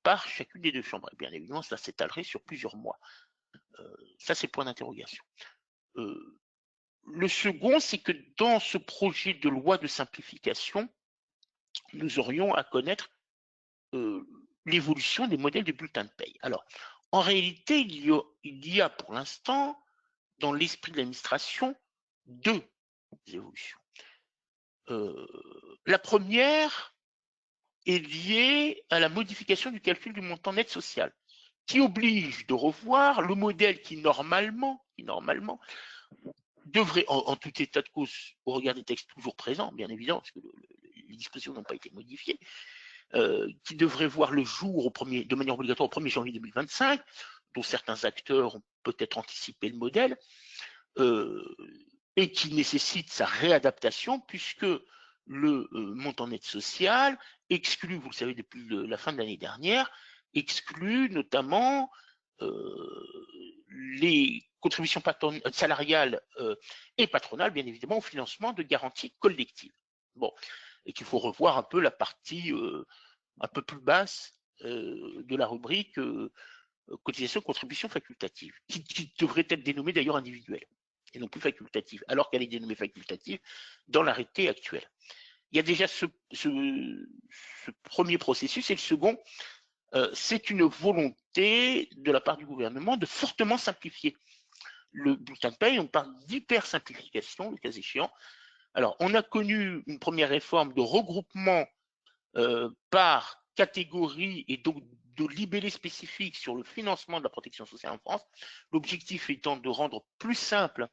B: par chacune des deux chambres. Et bien évidemment, ça s'étalerait sur plusieurs mois. Ça, c'est point d'interrogation. Le second, c'est que dans ce projet de loi de simplification, nous aurions à connaître l'évolution des modèles de bulletins de paye. Alors, en réalité, il y a pour l'instant, dans l'esprit de l'administration, deux évolutions. La première est liée à la modification du calcul du montant net social, qui oblige de revoir le modèle qui normalement devrait, en tout état de cause, au regard des textes toujours présents, bien évidemment, parce que les dispositions n'ont pas été modifiées, qui devrait voir le jour de manière obligatoire au 1er janvier 2025, dont certains acteurs ont peut-être anticipé le modèle, et qui nécessite sa réadaptation, puisque le montant net social exclut, vous le savez depuis la fin de l'année dernière, exclut notamment les contributions salariales et patronales, bien évidemment, au financement de garanties collectives. Bon, et qu'il faut revoir un peu la partie un peu plus basse de la rubrique cotisation contribution facultative, qui devrait être dénommée d'ailleurs individuelle et non plus facultative, alors qu'elle est dénommée facultative dans l'arrêté actuel. Il y a déjà ce premier processus, et le second, c'est une volonté de la part du gouvernement de fortement simplifier le bulletin de paye. On parle d'hyper-simplification, le cas échéant. Alors, on a connu une première réforme de regroupement par catégorie et donc de libellé spécifique sur le financement de la protection sociale en France, l'objectif étant de rendre plus simple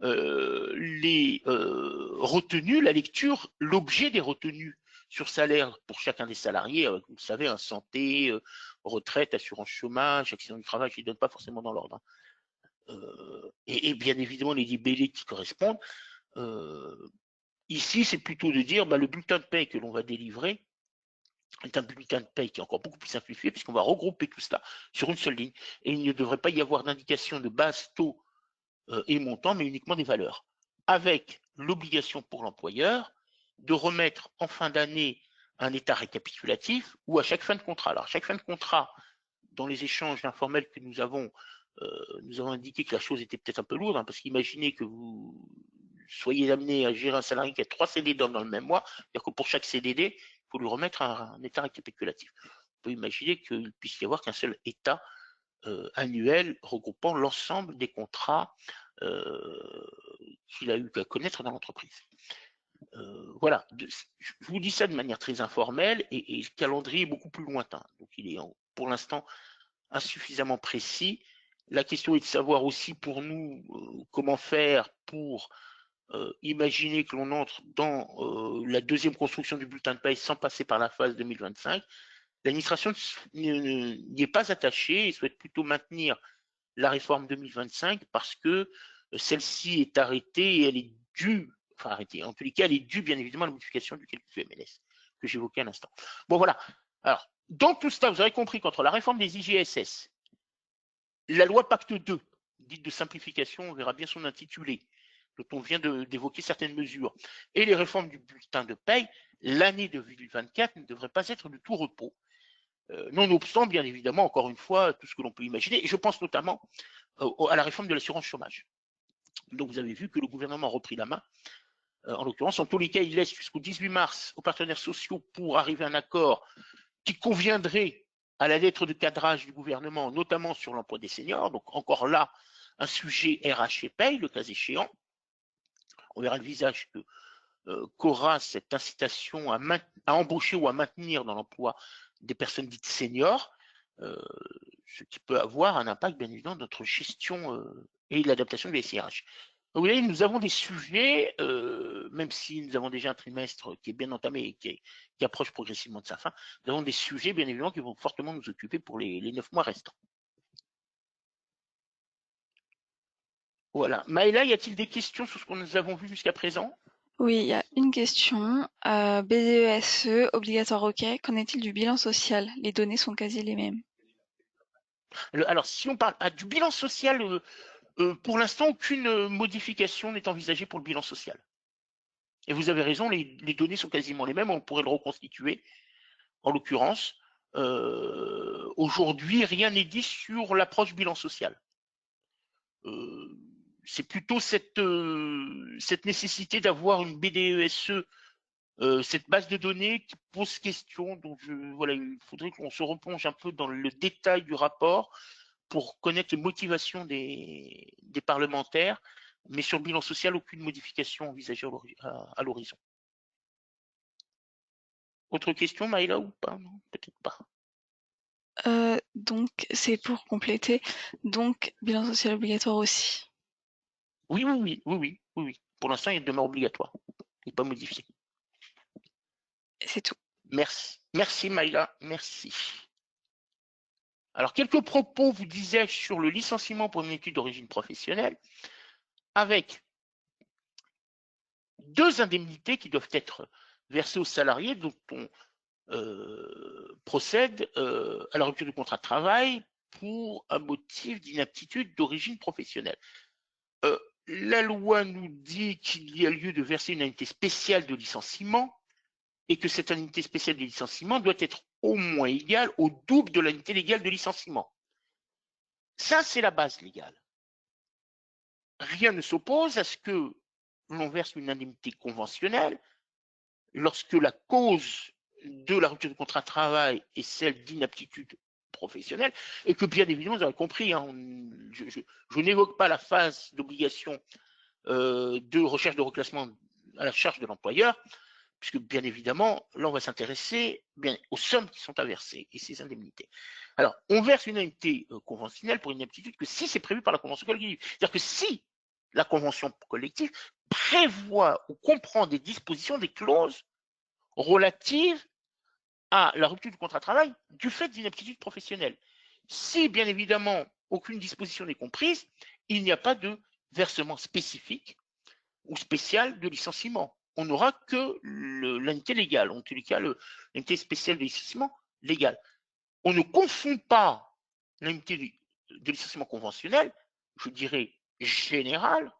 B: les retenues, la lecture, l'objet des retenues sur salaire pour chacun des salariés, vous le savez, santé, retraite, assurance chômage, accident du travail, je ne donne pas forcément dans l'ordre. Et bien évidemment les libellés qui correspondent. Ici, c'est plutôt de dire le bulletin de paie que l'on va délivrer est un bulletin de paye qui est encore beaucoup plus simplifié, puisqu'on va regrouper tout cela sur une seule ligne, et il ne devrait pas y avoir d'indication de base, taux et montant, mais uniquement des valeurs, avec l'obligation pour l'employeur de remettre en fin d'année un état récapitulatif ou à chaque fin de contrat. Alors, chaque fin de contrat, dans les échanges informels que nous avons indiqué que la chose était peut-être un peu lourde, parce qu'imaginez que vous soyez amené à gérer un salarié qui a 3 CDD dans le même mois, c'est-à-dire que pour chaque CDD, il faut lui remettre un état récapitulatif. On peut imaginer qu'il ne puisse y avoir qu'un seul état annuel regroupant l'ensemble des contrats qu'il a eu à connaître dans l'entreprise. Voilà, je vous dis ça de manière très informelle, et le calendrier est beaucoup plus lointain. Donc il est pour l'instant insuffisamment précis. La question est de savoir aussi pour nous comment faire pour imaginer que l'on entre dans la deuxième construction du bulletin de paie sans passer par la phase 2025. L'administration n'y est pas attachée et souhaite plutôt maintenir la réforme 2025 parce que celle-ci est arrêtée et elle est due, enfin arrêtée, en tous les cas, elle est due bien évidemment à la modification du calcul du MLS que j'évoquais à l'instant. Bon, voilà. Alors, dans tout cela, vous aurez compris qu'entre la réforme des IGSS, la loi Pacte 2, dite de simplification, on verra bien son intitulé, dont on vient d'évoquer certaines mesures, et les réformes du bulletin de paye, l'année 2024 ne devrait pas être de tout repos. Nonobstant, bien évidemment, encore une fois, tout ce que l'on peut imaginer. Et je pense notamment à la réforme de l'assurance chômage. Donc, vous avez vu que le gouvernement a repris la main. En l'occurrence, en tous les cas, il laisse jusqu'au 18 mars aux partenaires sociaux pour arriver à un accord qui conviendrait à la lettre de cadrage du gouvernement, notamment sur l'emploi des seniors. Donc, encore là, un sujet RH et paye, le cas échéant. On verra le visage qu'aura cette incitation à embaucher ou à maintenir dans l'emploi des personnes dites seniors, ce qui peut avoir un impact, bien évidemment, dans notre gestion et l'adaptation du SIRH. Vous voyez, nous avons des sujets, même si nous avons déjà un trimestre qui est bien entamé et qui approche progressivement de sa fin, nous avons des sujets, bien évidemment, qui vont fortement nous occuper pour les 9 mois restants. Voilà. Maëla, y a-t-il des questions sur ce que nous avons vu jusqu'à présent?
C: Oui, il y a une question. BDESE, obligatoire OK. Qu'en est-il du bilan social? Les données sont quasi les mêmes.
B: Alors, si on parle du bilan social, pour l'instant, aucune modification n'est envisagée pour le bilan social. Et vous avez raison, les données sont quasiment les mêmes, on pourrait le reconstituer. En l'occurrence, aujourd'hui, rien n'est dit sur l'approche bilan social. C'est plutôt cette nécessité d'avoir une BDESE, cette base de données qui pose question. Donc, voilà, il faudrait qu'on se replonge un peu dans le détail du rapport pour connaître les motivations des parlementaires, mais sur le bilan social, aucune modification envisagée à l'horizon. Autre question, Maëla, ou pas? Non, peut-être pas.
C: Donc, c'est pour compléter. Donc, bilan social obligatoire aussi.
B: Oui. Pour l'instant, il demeure obligatoire. Il n'est pas modifié.
C: Et c'est tout.
B: Merci Maïla, merci. Alors, quelques propos, vous disais-je, sur le licenciement pour une étude d'origine professionnelle, avec 2 indemnités qui doivent être versées aux salariés dont on procède à la rupture du contrat de travail pour un motif d'inaptitude d'origine professionnelle. La loi nous dit qu'il y a lieu de verser une indemnité spéciale de licenciement et que cette indemnité spéciale de licenciement doit être au moins égale au double de l'indemnité légale de licenciement. Ça, c'est la base légale. Rien ne s'oppose à ce que l'on verse une indemnité conventionnelle lorsque la cause de la rupture du contrat de travail est celle d'inaptitude professionnelle et que, bien évidemment, vous avez compris, hein, je n'évoque pas la phase d'obligation de recherche de reclassement à la charge de l'employeur, puisque bien évidemment, là, on va s'intéresser aux sommes qui sont à verser et ces indemnités. Alors, on verse une indemnité conventionnelle pour une inaptitude que si c'est prévu par la convention collective. C'est-à-dire que si la convention collective prévoit ou comprend des dispositions, des clauses relatives à la rupture du contrat de travail du fait d'inaptitude professionnelle. Si, bien évidemment, aucune disposition n'est comprise, il n'y a pas de versement spécifique ou spécial de licenciement. On n'aura que l'indemnité légale, en tous les cas, l'indemnité spéciale de licenciement légale. On ne confond pas l'indemnité de licenciement conventionnel, je dirais général,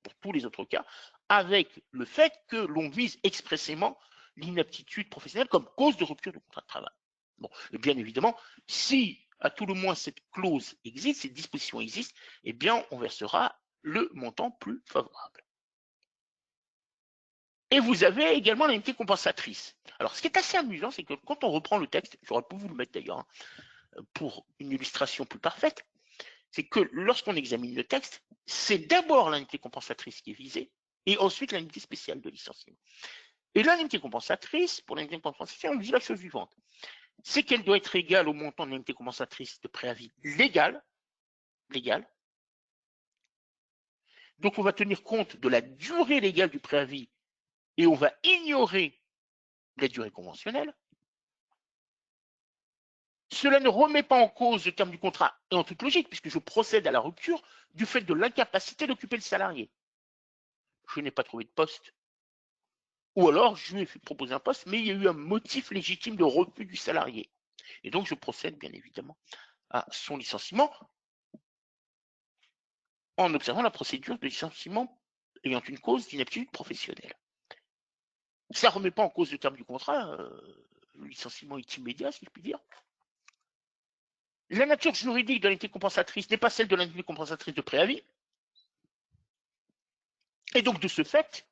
B: pour tous les autres cas, avec le fait que l'on vise expressément l'inaptitude professionnelle comme cause de rupture du contrat de travail. Bon, et bien évidemment, si à tout le moins cette clause existe, cette disposition existe, eh bien, on versera le montant plus favorable. Et vous avez également l'indemnité compensatrice. Alors, ce qui est assez amusant, c'est que quand on reprend le texte, j'aurais pu vous le mettre d'ailleurs, pour une illustration plus parfaite, c'est que lorsqu'on examine le texte, c'est d'abord l'indemnité compensatrice qui est visée, et ensuite l'indemnité spéciale de licenciement. Et l'indemnité compensatrice, pour l'indemnité compensatrice, on dit la chose suivante, c'est qu'elle doit être égale au montant de l'indemnité compensatrice de préavis légal. Donc, on va tenir compte de la durée légale du préavis et on va ignorer la durée conventionnelle. Cela ne remet pas en cause le terme du contrat, et en toute logique, puisque je procède à la rupture du fait de l'incapacité d'occuper le salarié. Je n'ai pas trouvé de poste. Ou alors, je lui ai proposé un poste, mais il y a eu un motif légitime de refus du salarié. Et donc, je procède, bien évidemment, à son licenciement en observant la procédure de licenciement ayant une cause d'inaptitude professionnelle. Ça ne remet pas en cause le terme du contrat. Le licenciement est immédiat, si je puis dire. La nature juridique de l'indemnité compensatrice n'est pas celle de l'indemnité compensatrice de préavis. Et donc, de ce fait,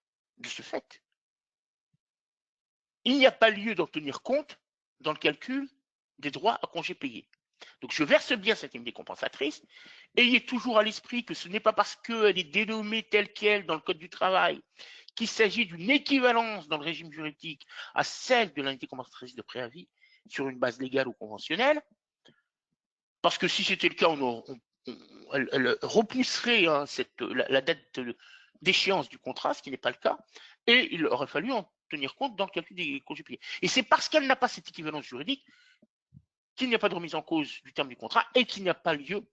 B: il n'y a pas lieu d'en tenir compte dans le calcul des droits à congés payés. Donc, je verse bien cette indemnité compensatrice. Ayez toujours à l'esprit que ce n'est pas parce qu'elle est dénommée telle qu'elle dans le Code du travail qu'il s'agit d'une équivalence dans le régime juridique à celle de l'indemnité compensatrice de préavis sur une base légale ou conventionnelle. Parce que si c'était le cas, elle repousserait la date d'échéance du contrat, ce qui n'est pas le cas, et il aurait fallu en tenir compte dans le calcul des congés payés. Et c'est parce qu'elle n'a pas cette équivalence juridique qu'il n'y a pas de remise en cause du terme du contrat et qu'il n'y a pas lieu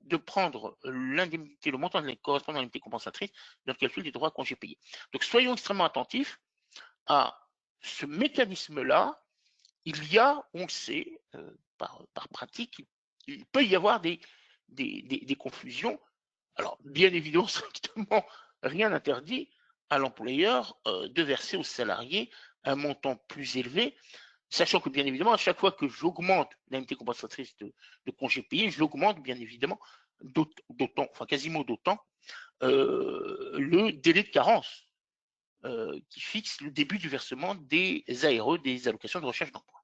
B: de prendre l'indemnité, le montant de la correspondant à l'indemnité compensatrice dans le calcul des droits à congés payés. Donc soyons extrêmement attentifs à ce mécanisme-là. Il y a, on le sait, par pratique, il peut y avoir des confusions. Alors, bien évidemment, strictement rien n'interdit à l'employeur de verser aux salariés un montant plus élevé, sachant que, bien évidemment, à chaque fois que j'augmente l'indemnité compensatrice de congés payés, je l'augmente, bien évidemment, d'autant, enfin quasiment d'autant, le délai de carence qui fixe le début du versement des ARE, des allocations de recherche d'emploi,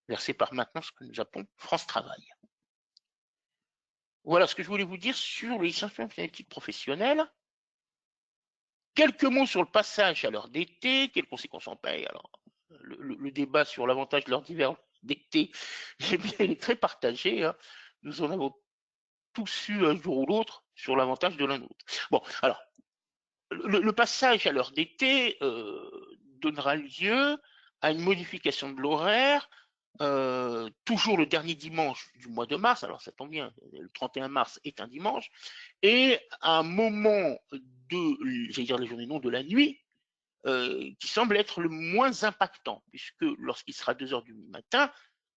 B: versées par maintenant ce que nous appelons France Travail. Voilà ce que je voulais vous dire sur les licenciements titres professionnels. Quelques mots sur le passage à l'heure d'été, quelles conséquences en paye. Alors, le débat sur l'avantage de l'heure d'hiver d'été, il est très partagé. Hein. Nous en avons tous eu un jour ou l'autre sur l'avantage de l'un ou l'autre. Bon, alors, le passage à l'heure d'été donnera lieu à une modification de l'horaire, toujours le dernier dimanche du mois de mars, alors ça tombe bien, le 31 mars est un dimanche, et à un moment de, j'allais dire les journées, non, de la nuit, qui semble être le moins impactant, puisque lorsqu'il sera 2 heures du matin,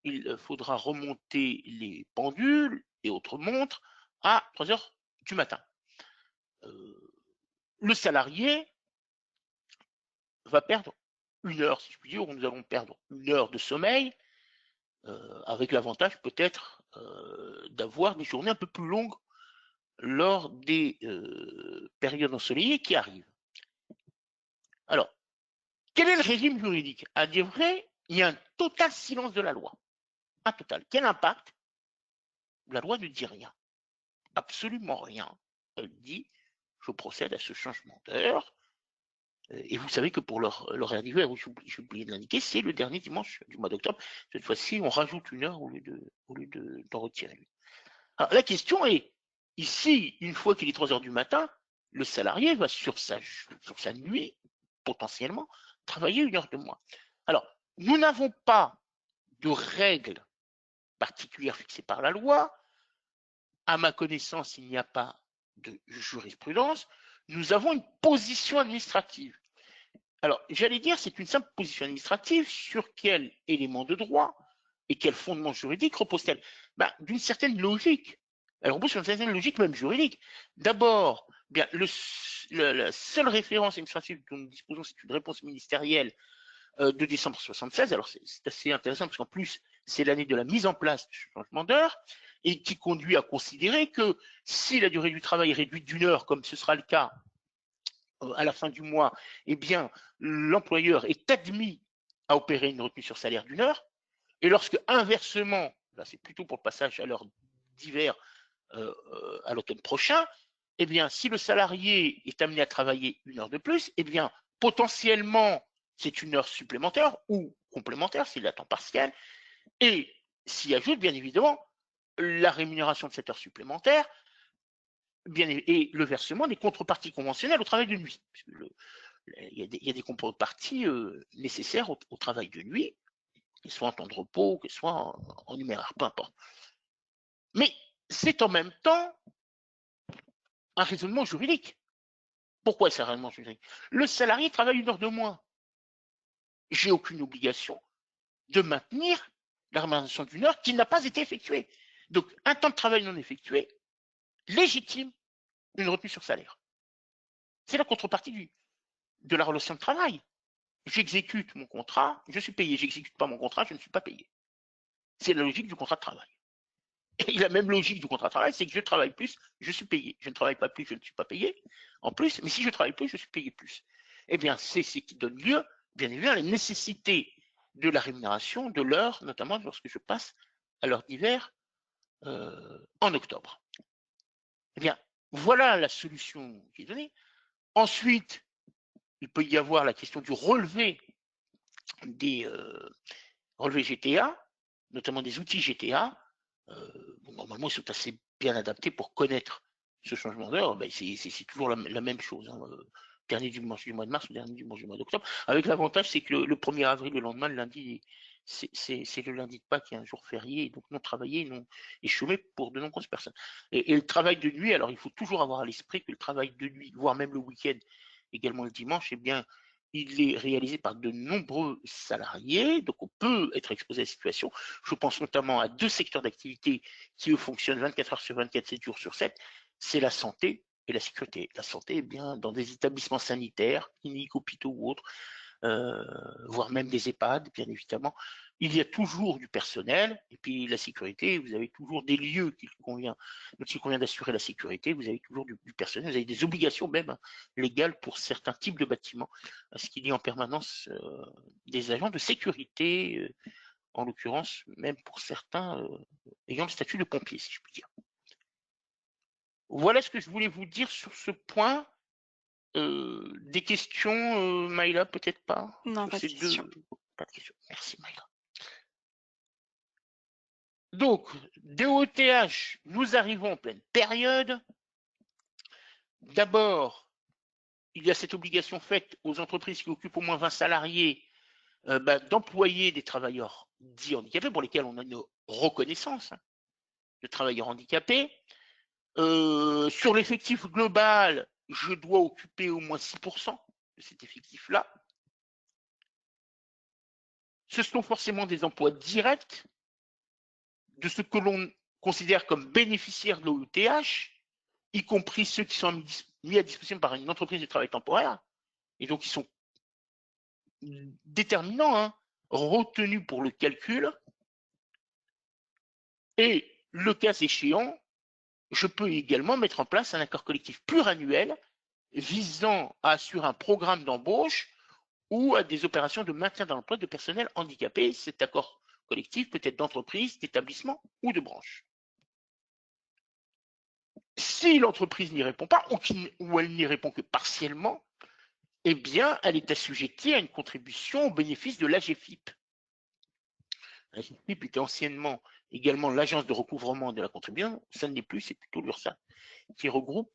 B: il faudra remonter les pendules et autres montres à 3 heures du matin. Le salarié va perdre 1 heure, si je puis dire, où nous allons perdre 1 heure de sommeil, avec l'avantage peut-être d'avoir des journées un peu plus longues lors des périodes ensoleillées qui arrivent. Alors, quel est le régime juridique? À dire vrai, il y a un total silence de la loi. Un total. Quel impact? La loi ne dit rien. Absolument rien. Elle dit, je procède à ce changement d'heure. Et vous savez que pour l'horaire d'hiver, j'ai oublié de l'indiquer, c'est le dernier dimanche du mois d'octobre. Cette fois-ci, on rajoute 1 heure au lieu d'en retirer une. Alors, la question est, ici, une fois qu'il est 3 heures du matin, le salarié va sur sa nuit, potentiellement, travailler 1 heure de moins. Alors, nous n'avons pas de règles particulières fixées par la loi. À ma connaissance, il n'y a pas de jurisprudence. Nous avons une position administrative. Alors, j'allais dire, c'est une simple position administrative. Sur quel élément de droit et quel fondement juridique repose-t-elle? D'une certaine logique. Elle repose sur une certaine logique, même juridique. D'abord, bien, la seule référence administrative dont nous disposons, c'est une réponse ministérielle de décembre 1976. Alors, c'est assez intéressant parce qu'en plus, c'est l'année de la mise en place du changement d'heure et qui conduit à considérer que si la durée du travail est réduite d'1 heure, comme ce sera le cas à la fin du mois, eh bien, l'employeur est admis à opérer une retenue sur salaire d'1 heure. Et lorsque, inversement, là c'est plutôt pour le passage à l'heure d'hiver à l'automne prochain, eh bien, si le salarié est amené à travailler 1 heure de plus, eh bien, potentiellement, c'est 1 heure supplémentaire ou complémentaire s'il est à temps partiel, et s'y ajoute bien évidemment la rémunération de cette heure supplémentaire et le versement des contreparties conventionnelles au travail de nuit. Il y a des contreparties nécessaires au travail de nuit, qu'elle soit en temps de repos, qu'elle soit en numéraire, peu importe. Mais c'est en même temps un raisonnement juridique. Pourquoi c'est un raisonnement juridique? Le salarié travaille 1 heure de moins. J'ai aucune obligation de maintenir la rémunération d'1 heure qui n'a pas été effectuée. Donc, un temps de travail non effectué légitime une retenue sur salaire. C'est la contrepartie de la relation de travail. J'exécute mon contrat, je suis payé. J'exécute pas mon contrat, je ne suis pas payé. C'est la logique du contrat de travail. Et la même logique du contrat de travail, c'est que je travaille plus, je suis payé. Je ne travaille pas plus, je ne suis pas payé. En plus, mais si je travaille plus, je suis payé plus. Eh bien, c'est ce qui donne lieu, bien évidemment, à la nécessité de la rémunération de l'heure, notamment lorsque je passe à l'heure d'hiver en octobre. Eh bien, voilà la solution qui est donnée. Ensuite, il peut y avoir la question du relevé des relevés GTA, notamment des outils GTA. Normalement, ils sont assez bien adaptés pour connaître ce changement d'heure. Ben, c'est toujours la même chose. Hein. Dernier dimanche du mois de mars ou dernier dimanche du mois d'octobre. Avec l'avantage, c'est que le 1er avril, le lendemain, le lundi, c'est le lundi de Pâques, qui est un jour férié, donc non travaillé et chômé pour de nombreuses personnes. Et le travail de nuit, alors il faut toujours avoir à l'esprit que le travail de nuit, voire même le week-end, également le dimanche, eh bien, il est réalisé par de nombreux salariés, donc on peut être exposé à la situation. Je pense notamment à 2 secteurs d'activité qui, eux, fonctionnent 24 heures sur 24, 7 jours sur 7, c'est la santé et la sécurité. La santé, eh bien, dans des établissements sanitaires, cliniques, hôpitaux ou autres, voire même des EHPAD, bien évidemment, il y a toujours du personnel. Et puis la sécurité, vous avez toujours des lieux dont il convient d'assurer la sécurité, vous avez toujours du personnel, vous avez des obligations même légales pour certains types de bâtiments, parce qu'il y a en permanence des agents de sécurité, en l'occurrence même pour certains ayant le statut de pompier, si je puis dire. Voilà ce que je voulais vous dire sur ce point. Des questions, Maïla, peut-être pas?
C: Non, pas de questions.
B: Pas de questions. Merci, Maïla. Donc, DOTH, nous arrivons en pleine période. D'abord, il y a cette obligation faite aux entreprises qui occupent au moins 20 salariés d'employer des travailleurs dits handicapés, pour lesquels on a une reconnaissance de travailleurs handicapés. Sur l'effectif global, je dois occuper au moins 6% de cet effectif-là. Ce sont forcément des emplois directs de ce que l'on considère comme bénéficiaires de l'OETH, y compris ceux qui sont mis à disposition par une entreprise de travail temporaire, et donc ils sont déterminants, hein, retenus pour le calcul. Et le cas échéant, je peux également mettre en place un accord collectif pluriannuel visant à assurer un programme d'embauche ou à des opérations de maintien dans l'emploi de personnel handicapé. Cet accord collectif peut être d'entreprise, d'établissement ou de branche. Si l'entreprise n'y répond pas ou elle n'y répond que partiellement, eh bien, elle est assujettie à une contribution au bénéfice de l'AGFIP. L'AGFIP était anciennement également l'agence de recouvrement de la contribution, ça ne l'est plus, c'est plutôt l'URSSAF qui recouvre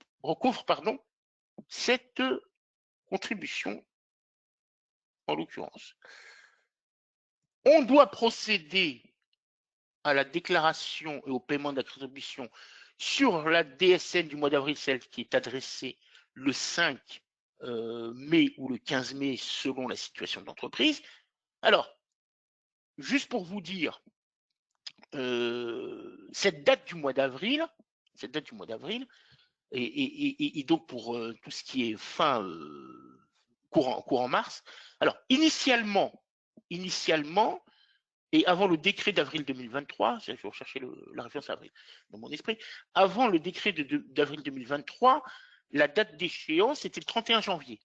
B: cette contribution en l'occurrence. On doit procéder à la déclaration et au paiement de la contribution sur la DSN du mois d'avril, celle qui est adressée le 5 mai ou le 15 mai selon la situation de l'entreprise. Alors, juste pour vous dire, cette date du mois d'avril, et donc pour tout ce qui est fin courant mars. Alors, initialement, et avant le décret d'avril 2023, je vais rechercher la référence avril dans mon esprit, avant le décret d'avril 2023, la date d'échéance était le 31 janvier.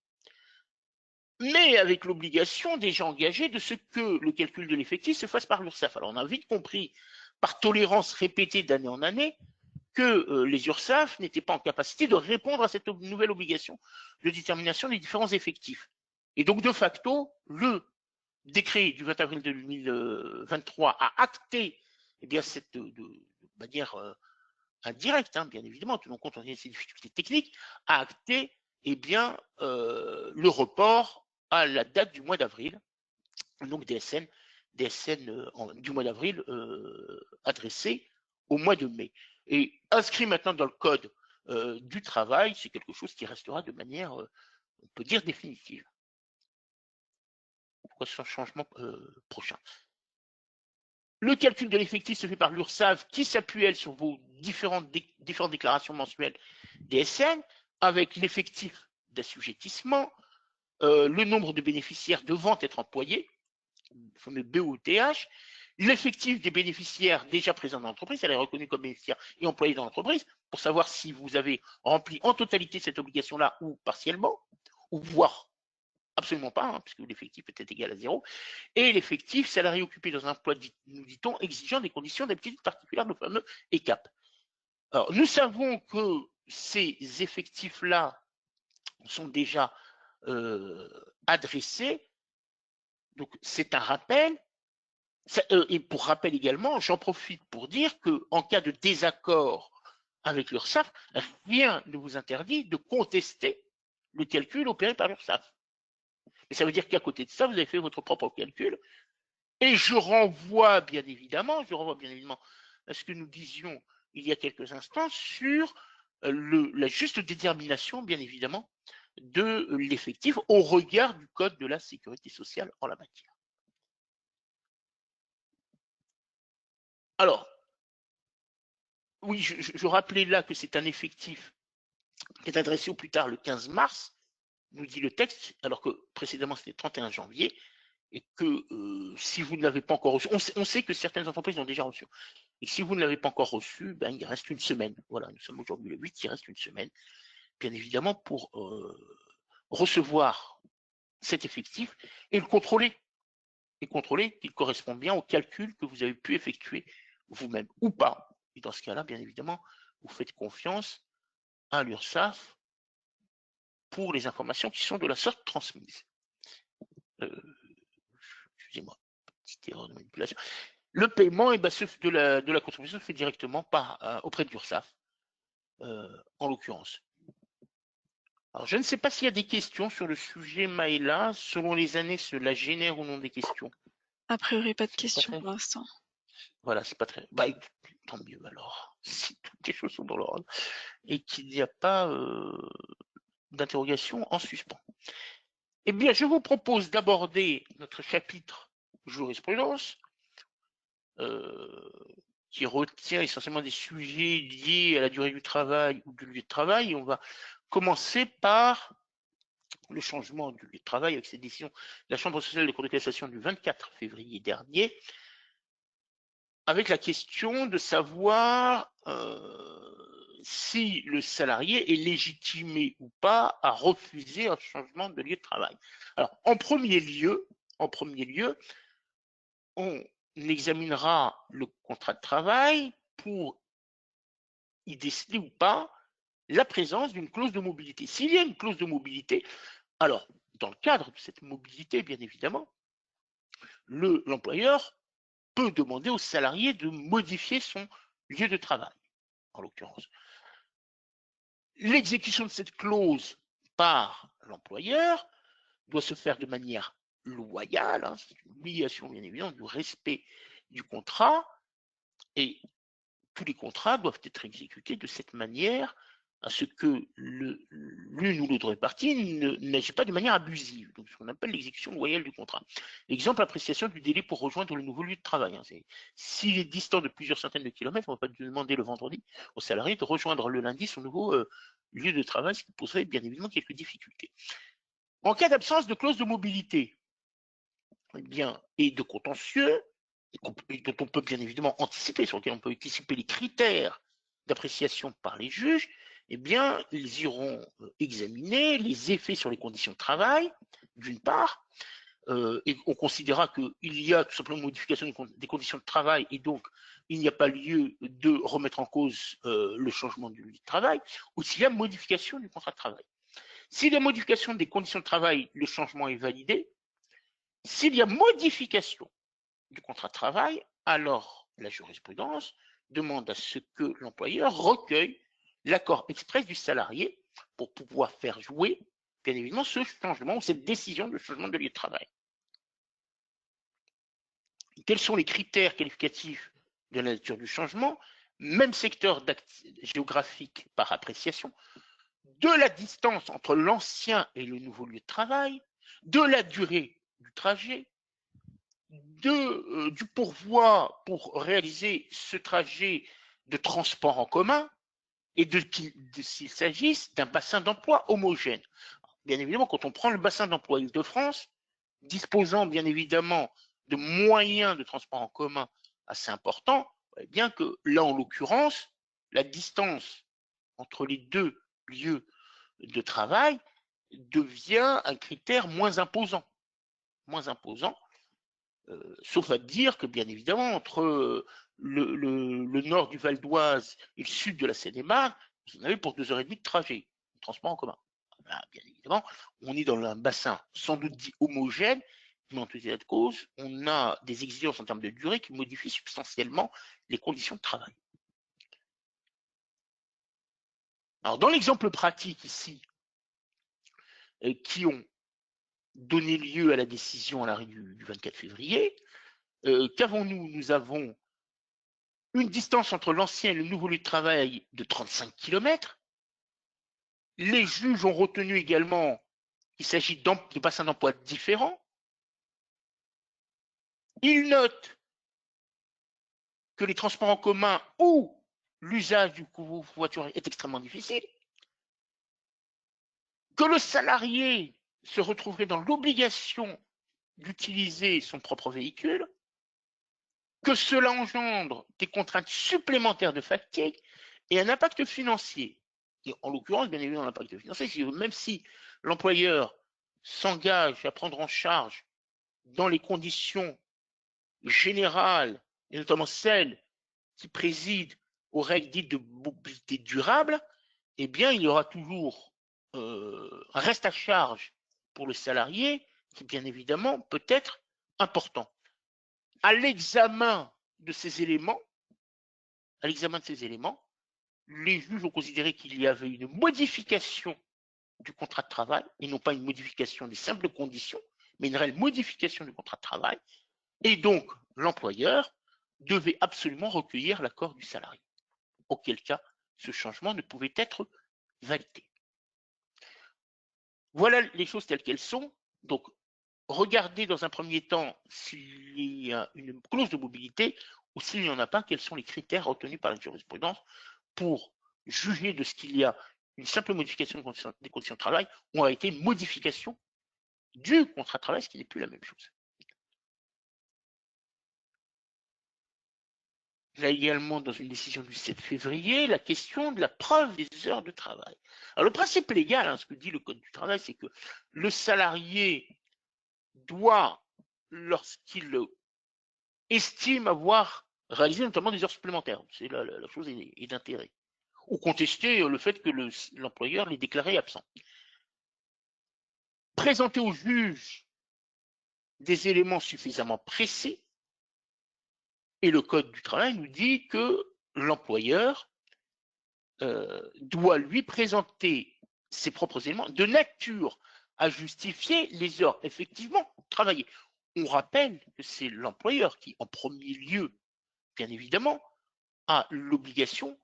B: Mais avec l'obligation déjà engagée de ce que le calcul de l'effectif se fasse par l'URSSAF. Alors on a vite compris, par tolérance répétée d'année en année, que les URSSAF n'étaient pas en capacité de répondre à cette nouvelle obligation de détermination des différents effectifs. Et donc, de facto, le décret du 20 avril 2023 a acté cette, de manière indirecte, bien évidemment, tenant compte de ces difficultés techniques, a acté le report à la date du mois d'avril, donc DSN DSN du mois d'avril adressé au mois de mai. Et inscrit maintenant dans le code du travail, c'est quelque chose qui restera de manière, on peut dire, définitive. Pourquoi ce changement prochain? Le calcul de l'effectif se fait par l'URSSAF qui s'appuie, elle, sur vos différentes déclarations mensuelles DSN, avec l'effectif d'assujettissement, le nombre de bénéficiaires devant être employés, le fameux BOTH, l'effectif des bénéficiaires déjà présents dans l'entreprise, elle est reconnue comme bénéficiaire et employée dans l'entreprise, pour savoir si vous avez rempli en totalité cette obligation-là ou partiellement, ou voire absolument pas, hein, puisque l'effectif peut être égal à 0, et l'effectif salarié occupé dans un emploi, nous dit-on, exigeant des conditions d'aptitude particulières, le fameux ECAP. Alors, nous savons que ces effectifs-là sont déjà adressés, donc c'est un rappel. Et pour rappel également, j'en profite pour dire qu'en cas de désaccord avec l'URSSAF, rien ne vous interdit de contester le calcul opéré par l'URSSAF. Mais ça veut dire qu'à côté de ça, vous avez fait votre propre calcul. Et je renvoie bien évidemment à ce que nous disions il y a quelques instants sur la juste détermination, bien évidemment, de l'effectif au regard du Code de la sécurité sociale en la matière. Alors, oui, je rappelais là que c'est un effectif qui est adressé au plus tard le 15 mars, nous dit le texte, alors que précédemment c'était le 31 janvier, et que si vous ne l'avez pas encore reçu, on sait que certaines entreprises l'ont déjà reçu, et si vous ne l'avez pas encore reçu, ben, il reste une semaine. Voilà, nous sommes aujourd'hui le 8, il reste une semaine, bien évidemment, pour recevoir cet effectif et le contrôler, et contrôler qu'il correspond bien au calcul que vous avez pu effectuer vous-même ou pas. Et dans ce cas-là, bien évidemment, vous faites confiance à l'URSSAF pour les informations qui sont de la sorte transmises. Excusez-moi, petite erreur de manipulation. Le paiement de la contribution se fait directement auprès de l'URSSAF, en l'occurrence. Alors, je ne sais pas s'il y a des questions sur le sujet Maëla. Selon les années, cela génère ou non des questions?
C: A priori, pas de questions pour l'instant.
B: Voilà, c'est pas très. Bah, tant mieux alors, si toutes les choses sont dans l'ordre et qu'il n'y a pas d'interrogation en suspens. Eh bien, je vous propose d'aborder notre chapitre jurisprudence, qui retient essentiellement des sujets liés à la durée du travail ou du lieu de travail. Et on va commencer par le changement du lieu de travail avec cette décision de la Chambre sociale de Cour de cassation du 24 février dernier, avec la question de savoir si le salarié est légitimé ou pas à refuser un changement de lieu de travail. Alors, en premier lieu, on examinera le contrat de travail pour y déceler ou pas la présence d'une clause de mobilité. S'il y a une clause de mobilité, alors, dans le cadre de cette mobilité, bien évidemment, l'employeur peut demander au salarié de modifier son lieu de travail, en l'occurrence. L'exécution de cette clause par l'employeur doit se faire de manière loyale, hein, c'est une obligation bien évidemment du respect du contrat, et tous les contrats doivent être exécutés de cette manière à ce que l'une ou l'autre partie n'agit pas de manière abusive, donc ce qu'on appelle l'exécution loyale du contrat. Exemple, appréciation du délai pour rejoindre le nouveau lieu de travail. Hein. S'il est distant de plusieurs centaines de kilomètres, on ne va pas demander le vendredi au salarié de rejoindre le lundi son nouveau lieu de travail, ce qui poserait bien évidemment quelques difficultés. En cas d'absence de clause de mobilité, eh bien, et de contentieux, dont on peut bien évidemment anticiper, sur lesquels on peut anticiper les critères d'appréciation par les juges, eh bien, ils iront examiner les effets sur les conditions de travail, d'une part, et on considérera qu'il y a tout simplement une modification des conditions de travail, et donc il n'y a pas lieu de remettre en cause le changement du lieu de travail, ou s'il y a modification du contrat de travail. S'il y a modification des conditions de travail, le changement est validé. S'il y a modification du contrat de travail, alors la jurisprudence demande à ce que l'employeur recueille l'accord express du salarié pour pouvoir faire jouer, bien évidemment, ce changement ou cette décision de changement de lieu de travail. quels sont les critères qualificatifs de la nature du changement, même secteur géographique par appréciation, de la distance entre l'ancien et le nouveau lieu de travail, de la durée du trajet, du pourvoi pour réaliser ce trajet de transport en commun et s'il s'agisse d'un bassin d'emploi homogène. Bien évidemment, quand on prend le bassin d'emploi Île-de-France, disposant bien évidemment de moyens de transport en commun assez importants, vous voyez bien que là, en l'occurrence, la distance entre les deux lieux de travail devient un critère moins imposant. Sauf à dire que, bien évidemment, entre le nord du Val d'Oise et le sud de la Seine-et-Marne, vous en avez pour 2h30 de trajet, de transport en commun. Là, bien évidemment, on est dans un bassin sans doute dit homogène, mais en tout état de cause, on a des exigences en termes de durée qui modifient substantiellement les conditions de travail. Alors, dans l'exemple pratique ici, qui ont donné lieu à la décision à l'arrêt du 24 février, qu'avons-nous? Nous avons une distance entre l'ancien et le nouveau lieu de travail de 35 km. Les juges ont retenu également qu'il s'agit de bassins d'emploi différents. Ils notent que les transports en commun ou l'usage du covoiturage est extrêmement difficile, que le salarié se retrouverait dans l'obligation d'utiliser son propre véhicule, que cela engendre des contraintes supplémentaires de fatigue et un impact financier. Et en l'occurrence, bien évidemment, l'impact financier, même si l'employeur s'engage à prendre en charge dans les conditions générales, et notamment celles qui président aux règles dites de mobilité durable, eh bien, il y aura toujours un reste à charge pour le salarié qui, bien évidemment, peut être important. À l'examen de ces éléments, les juges ont considéré qu'il y avait une modification du contrat de travail, et non pas une modification des simples conditions, mais une réelle modification du contrat de travail, et donc l'employeur devait absolument recueillir l'accord du salarié, auquel cas ce changement ne pouvait être validé. Voilà les choses telles qu'elles sont. Donc, regardez dans un premier temps s'il y a une clause de mobilité ou s'il n'y en a pas, quels sont les critères retenus par la jurisprudence pour juger de ce qu'il y a une simple modification des conditions de travail ou en réalité une modification du contrat de travail, ce qui n'est plus la même chose. Là également, dans une décision du 7 février, la question de la preuve des heures de travail. Alors, le principe légal, ce que dit le Code du travail, c'est que le salarié doit, lorsqu'il estime avoir réalisé notamment des heures supplémentaires, c'est la chose est d'intérêt, ou contester le fait que l'employeur l'ait déclaré absent, présenter au juge des éléments suffisamment précis, et le Code du travail nous dit que l'employeur doit lui présenter ses propres éléments de nature à justifier les heures effectivement travaillées. On rappelle que c'est l'employeur qui, en premier lieu, bien évidemment, a l'obligation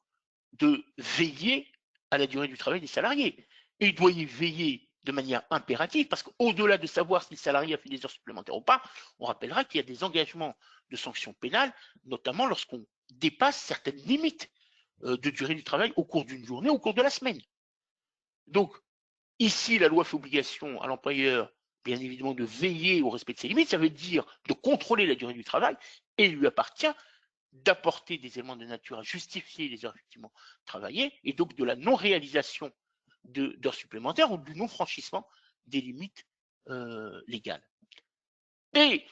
B: de veiller à la durée du travail des salariés. Et il doit y veiller de manière impérative, parce qu'au-delà de savoir si le salarié a fait des heures supplémentaires ou pas, on rappellera qu'il y a des engagements de sanctions pénales, notamment lorsqu'on dépasse certaines limites de durée du travail au cours d'une journée, au cours de la semaine. Donc, ici, la loi fait obligation à l'employeur, bien évidemment, de veiller au respect de ses limites. Ça veut dire de contrôler la durée du travail, et il lui appartient d'apporter des éléments de nature à justifier les heures effectivement travaillées, et donc de la non-réalisation d'heures supplémentaires ou du non-franchissement des limites légales. Et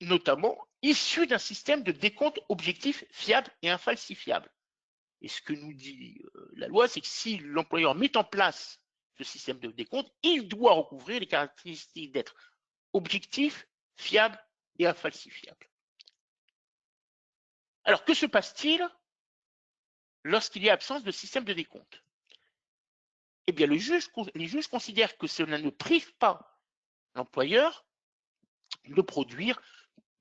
B: notamment issu d'un système de décompte objectif, fiable et infalsifiable. Et ce que nous dit la loi, c'est que si l'employeur met en place ce système de décompte, il doit recouvrir les caractéristiques d'être objectif, fiable et infalsifiable. Alors, que se passe-t-il lorsqu'il y a absence de système de décompte? Eh bien, les juges considèrent que cela ne prive pas l'employeur de produire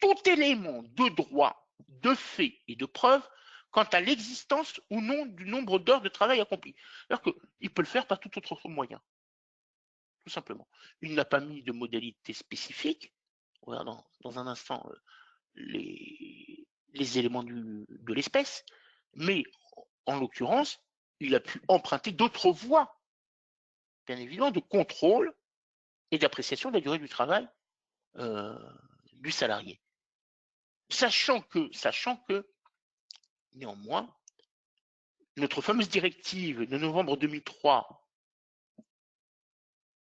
B: tout élément de droit, de fait et de preuve quant à l'existence ou non du nombre d'heures de travail accompli. C'est-à-dire qu'il peut le faire par tout autre moyen, tout simplement. Il n'a pas mis de modalité spécifique. On verra dans un instant les éléments de l'espèce, mais en l'occurrence, il a pu emprunter d'autres voies, bien évidemment, de contrôle et d'appréciation de la durée du travail du salarié. Sachant que, néanmoins, notre fameuse directive de novembre 2003,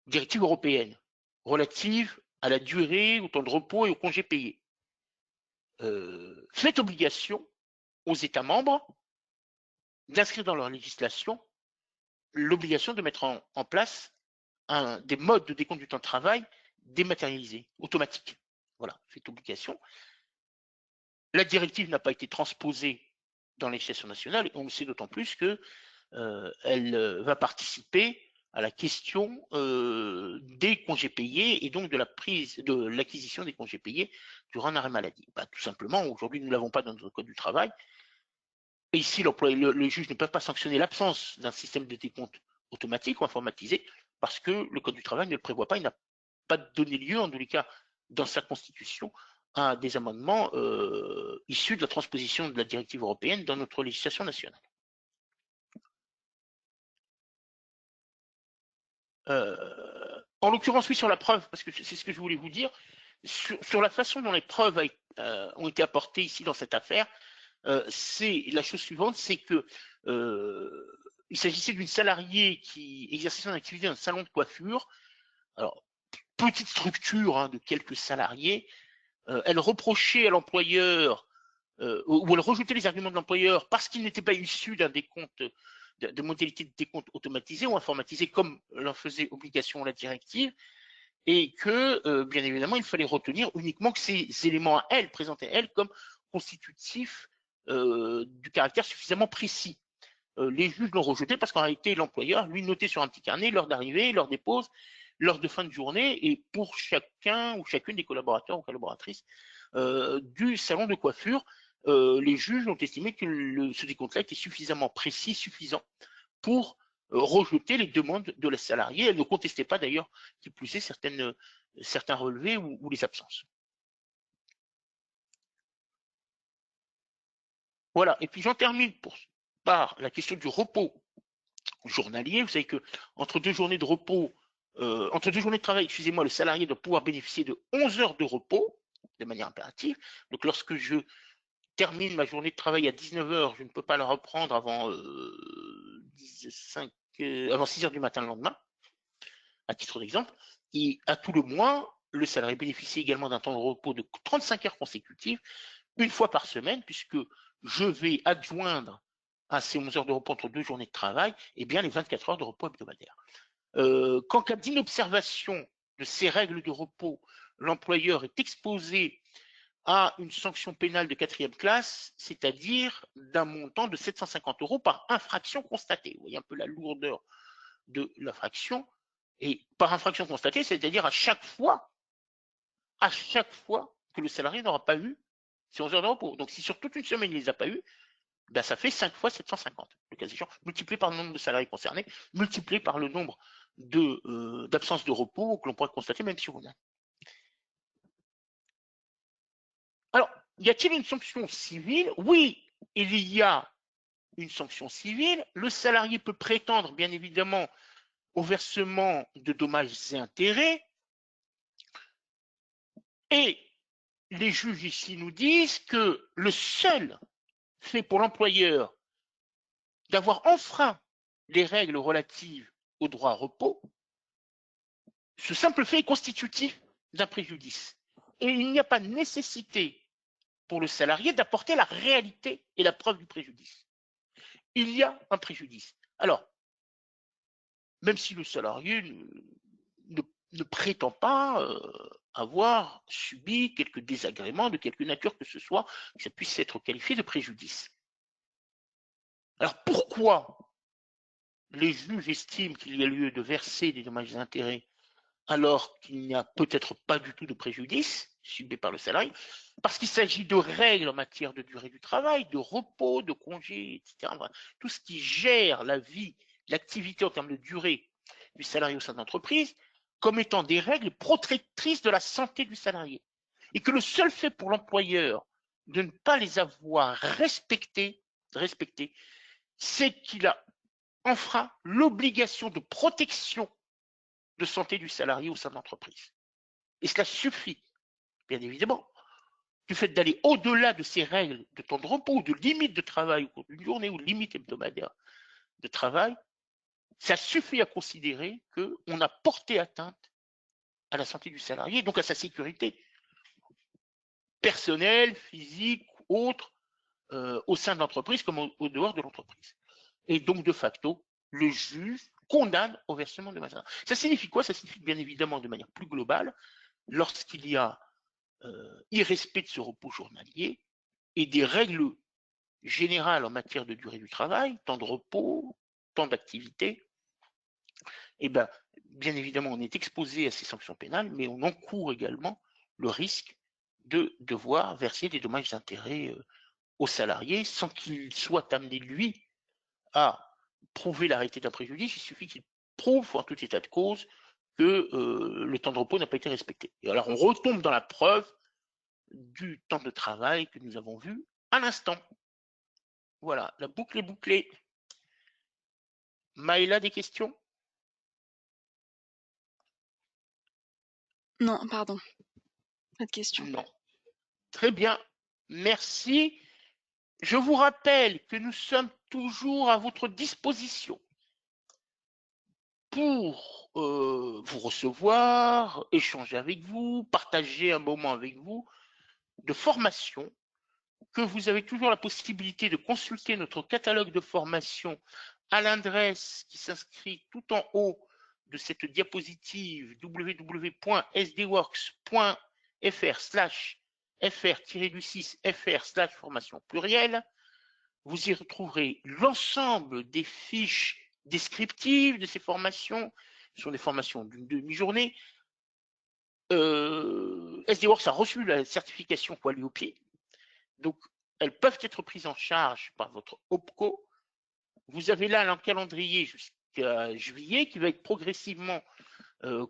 B: directive européenne, relative à la durée, au temps de repos et aux congés payés, fait obligation aux États membres d'inscrire dans leur législation l'obligation de mettre en place des modes de décompte du temps de travail dématérialisés, automatiques. Voilà, cette obligation. La directive n'a pas été transposée dans la législation nationale, et on le sait d'autant plus qu'elle va participer à la question des congés payés et donc de l'acquisition des congés payés durant un arrêt maladie. Tout simplement, aujourd'hui, nous ne l'avons pas dans notre code du travail. Et ici, les juges ne peuvent pas sanctionner l'absence d'un système de décompte automatique ou informatisé parce que le code du travail ne le prévoit pas. Il n'a pas donné lieu, en tous les cas, dans sa constitution, à des amendements issus de la transposition de la directive européenne dans notre législation nationale. En l'occurrence, oui, sur la preuve, parce que c'est ce que je voulais vous dire, sur la façon dont les preuves ont été apportées ici dans cette affaire, c'est la chose suivante, c'est que il s'agissait d'une salariée qui exerçait son activité dans un salon de coiffure. Alors, petite structure de quelques salariés. Elle reprochait à l'employeur, ou elle rejetait les arguments de l'employeur parce qu'il n'était pas issu d'un décompte, de modalité de décompte automatisé ou informatisé comme l'en faisait obligation la directive, et que, bien évidemment, il fallait retenir uniquement que ces éléments à elle, présentés à elle comme constitutifs du caractère suffisamment précis. Les juges l'ont rejeté parce qu'en réalité, l'employeur, lui, notait sur un petit carnet l'heure d'arrivée, l'heure des pauses, l'heure de fin de journée, et pour chacun ou chacune des collaborateurs ou collaboratrices du salon de coiffure, les juges ont estimé que ce décompte-là était suffisamment précis, suffisant pour rejeter les demandes de la salariée. Elle ne contestait pas d'ailleurs, qui plus est, certains relevés ou les absences. Voilà, et puis j'en termine par la question du repos journalier. Vous savez que entre deux journées de repos, entre deux journées de travail, excusez-moi, le salarié doit pouvoir bénéficier de 11 heures de repos de manière impérative. Donc lorsque je termine ma journée de travail à 19 heures, je ne peux pas la reprendre avant 6 heures du matin le lendemain, à titre d'exemple. Et à tout le moins, le salarié bénéficie également d'un temps de repos de 35 heures consécutives, une fois par semaine, puisque je vais adjoindre à ces 11 heures de repos entre deux journées de travail, eh bien les 24 heures de repos hebdomadaires. Qu'en cas d'inobservation de ces règles de repos, l'employeur est exposé à une sanction pénale de 4e classe, c'est-à-dire d'un montant de 750 € par infraction constatée. Vous voyez un peu la lourdeur de l'infraction. Et par infraction constatée, c'est-à-dire à chaque fois que le salarié n'aura pas eu ces 11 heures de repos. Donc si sur toute une semaine il ne les a pas eues, ben ça fait 5 fois 750, le cas échéant, multiplié par le nombre de salariés concernés, multiplié par le nombre d'absences de repos que l'on pourrait constater même sur une année. Alors, y a-t-il une sanction civile? Oui, il y a une sanction civile. Le salarié peut prétendre, bien évidemment, au versement de dommages et intérêts. Et les juges ici nous disent que le seul fait pour l'employeur d'avoir enfreint les règles relatives au droit à repos, ce simple fait est constitutif d'un préjudice. Et il n'y a pas nécessité pour le salarié d'apporter la réalité et la preuve du préjudice. Il y a un préjudice. Alors, même si le salarié ne prétend pas avoir subi quelques désagréments de quelque nature que ce soit, que ça puisse être qualifié de préjudice. Alors pourquoi les juges estiment qu'il y a lieu de verser des dommages et intérêts alors qu'il n'y a peut-être pas du tout de préjudice? subie par le salarié, parce qu'il s'agit de règles en matière de durée du travail, de repos, de congés, etc. Voilà. Tout ce qui gère la vie, l'activité en termes de durée du salarié au sein de l'entreprise, comme étant des règles protectrices de la santé du salarié. Et que le seul fait pour l'employeur de ne pas les avoir respectées, c'est qu'il a enfreint l'obligation de protection de santé du salarié au sein de l'entreprise. Et cela suffit, bien évidemment, du fait d'aller au-delà de ces règles de temps de repos, de limites de travail au cours d'une journée ou de limites hebdomadaires de travail, ça suffit à considérer qu'on a porté atteinte à la santé du salarié, donc à sa sécurité personnelle, physique, autre, au sein de l'entreprise comme au dehors de l'entreprise. Et donc, de facto, le juge condamne au versement de matin. Ça signifie quoi? Ça signifie bien évidemment de manière plus globale, lorsqu'il y a irrespect de ce repos journalier et des règles générales en matière de durée du travail, temps de repos, temps d'activité, et bien évidemment, on est exposé à ces sanctions pénales, mais on encourt également le risque de devoir verser des dommages d'intérêt aux salariés sans qu'il soit amené, lui, à prouver l'arrêté d'un préjudice. Il suffit qu'il prouve, en tout état de cause, que le temps de repos n'a pas été respecté. Et alors, on retombe dans la preuve du temps de travail que nous avons vu à l'instant. Voilà, la boucle est bouclée. Maëla, des questions?
C: Non, pardon. Pas de question.
B: Non. Très bien. Merci. Je vous rappelle que nous sommes toujours à votre disposition pour vous recevoir, échanger avec vous, partager un moment avec vous de formation, que vous avez toujours la possibilité de consulter notre catalogue de formation à l'adresse qui s'inscrit tout en haut de cette diapositive www.sdworks.fr/fr-du6fr/formation pluriel. Vous y retrouverez l'ensemble des fiches descriptives de ces formations. Ce sont des formations d'une demi-journée. SDWorks a reçu la certification Qualiopi. Donc, elles peuvent être prises en charge par votre OPCO. Vous avez là un calendrier jusqu'à juillet qui va être progressivement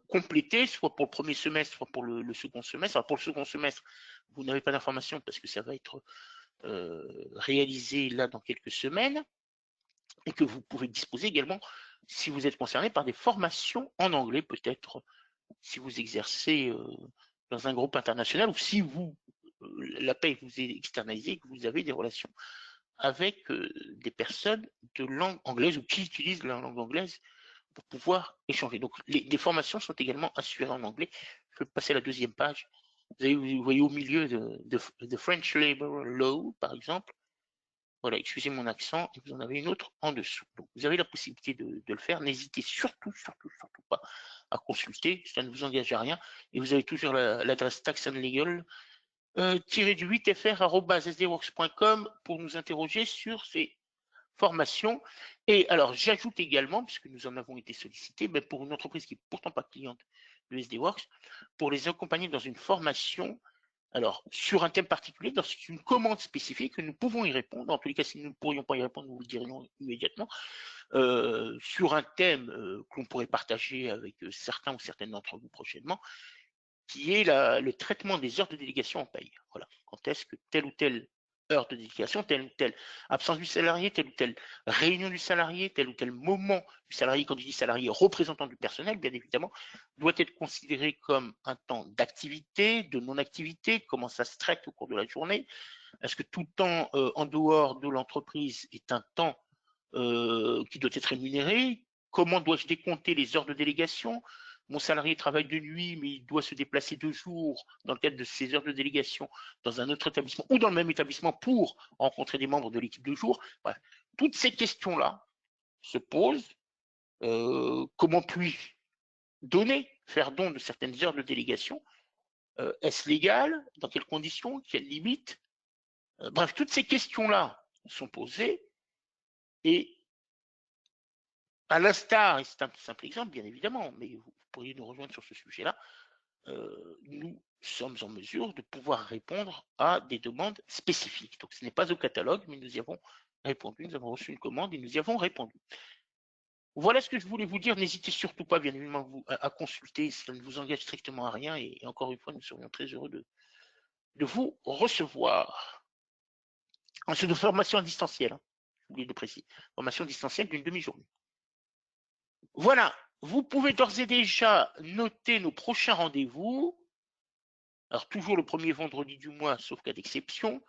B: complété, soit pour le premier semestre, soit pour le second semestre. Alors, pour le second semestre, vous n'avez pas d'informations parce que ça va être réalisé là dans quelques semaines et que vous pouvez disposer également, si vous êtes concerné, par des formations en anglais, peut-être si vous exercez dans un groupe international ou si vous la paie vous est externalisée et que vous avez des relations avec des personnes de langue anglaise ou qui utilisent la langue anglaise pour pouvoir échanger. Donc, les formations sont également assurées en anglais. Je vais passer à la deuxième page. Vous voyez au milieu de French Labor Law, par exemple. Voilà, excusez mon accent, et vous en avez une autre en dessous. Donc, vous avez la possibilité de le faire. N'hésitez surtout pas à consulter, ça ne vous engage à rien. Et vous avez toujours l'adresse Tax and Legal -8fr@sdworks.com pour nous interroger sur ces formations. Et alors, j'ajoute également, puisque nous en avons été sollicités, mais pour une entreprise qui n'est pourtant pas cliente de SDWorks, pour les accompagner dans une formation, alors sur un thème particulier, dans une commande spécifique, nous pouvons y répondre. En tous les cas, si nous ne pourrions pas y répondre, nous le dirions immédiatement. Sur un thème que l'on pourrait partager avec certains ou certaines d'entre vous prochainement, qui est le traitement des heures de délégation en paye. Voilà. Quand est-ce que telle ou telle heure de délégation, telle ou telle absence du salarié, telle ou telle réunion du salarié, tel ou tel moment du salarié, quand je dis salarié, représentant du personnel, bien évidemment, doit être considéré comme un temps d'activité, de non-activité, comment ça se traite au cours de la journée. Est-ce que tout temps en dehors de l'entreprise est un temps qui doit être rémunéré? Comment dois-je décompter les heures de délégation? Mon salarié travaille de nuit, mais il doit se déplacer 2 jours dans le cadre de ses heures de délégation dans un autre établissement ou dans le même établissement pour rencontrer des membres de l'équipe de jour. Bref, toutes ces questions-là se posent. Comment puis-je faire don de certaines heures de délégation? Est-ce légal? Dans quelles conditions? Quelles limites? Bref, toutes ces questions-là sont posées et à l'instar, et c'est un simple exemple, bien évidemment, mais vous pourriez nous rejoindre sur ce sujet-là, nous sommes en mesure de pouvoir répondre à des demandes spécifiques. Donc, ce n'est pas au catalogue, mais nous y avons répondu. Nous avons reçu une commande et nous y avons répondu. Voilà ce que je voulais vous dire. N'hésitez surtout pas, bien évidemment, à consulter. Ça ne vous engage strictement à rien. Et encore une fois, nous serions très heureux de vous recevoir. C'est de formation à distanciel, hein, j'ai oublié de préciser. Formation distancielle d'une demi-journée. Voilà, vous pouvez d'ores et déjà noter nos prochains rendez-vous. Alors, toujours le premier vendredi du mois, sauf cas d'exception.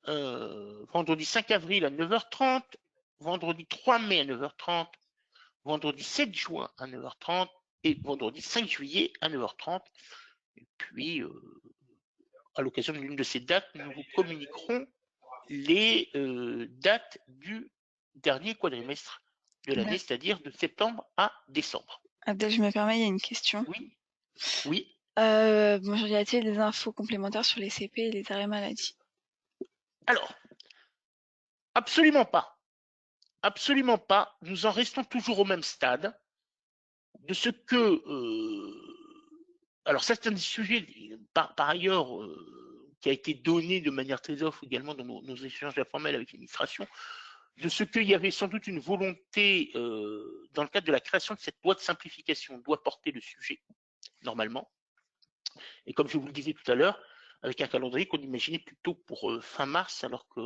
B: Vendredi 5 avril à 9h30, vendredi 3 mai à 9h30, vendredi 7 juin à 9h30 et vendredi 5 juillet à 9h30. Et puis, à l'occasion de l'une de ces dates, nous vous communiquerons les dates du dernier quadrimestre de l'année, c'est-à-dire de septembre à décembre.
C: Abdel, je me permets, il y a une question.
B: Oui, oui.
C: Bonjour, y a-t-il des infos complémentaires sur les CP et les arrêts maladie?
B: Alors, absolument pas. Absolument pas. Nous en restons toujours au même stade de ce que... alors, ça, c'est un sujet, par ailleurs, qui a été donné de manière très offre également dans nos échanges informels avec l'administration, de ce qu'il y avait sans doute une volonté, dans le cadre de la création de cette loi de simplification, doit porter le sujet, normalement. Et comme je vous le disais tout à l'heure, avec un calendrier qu'on imaginait plutôt pour fin mars, alors que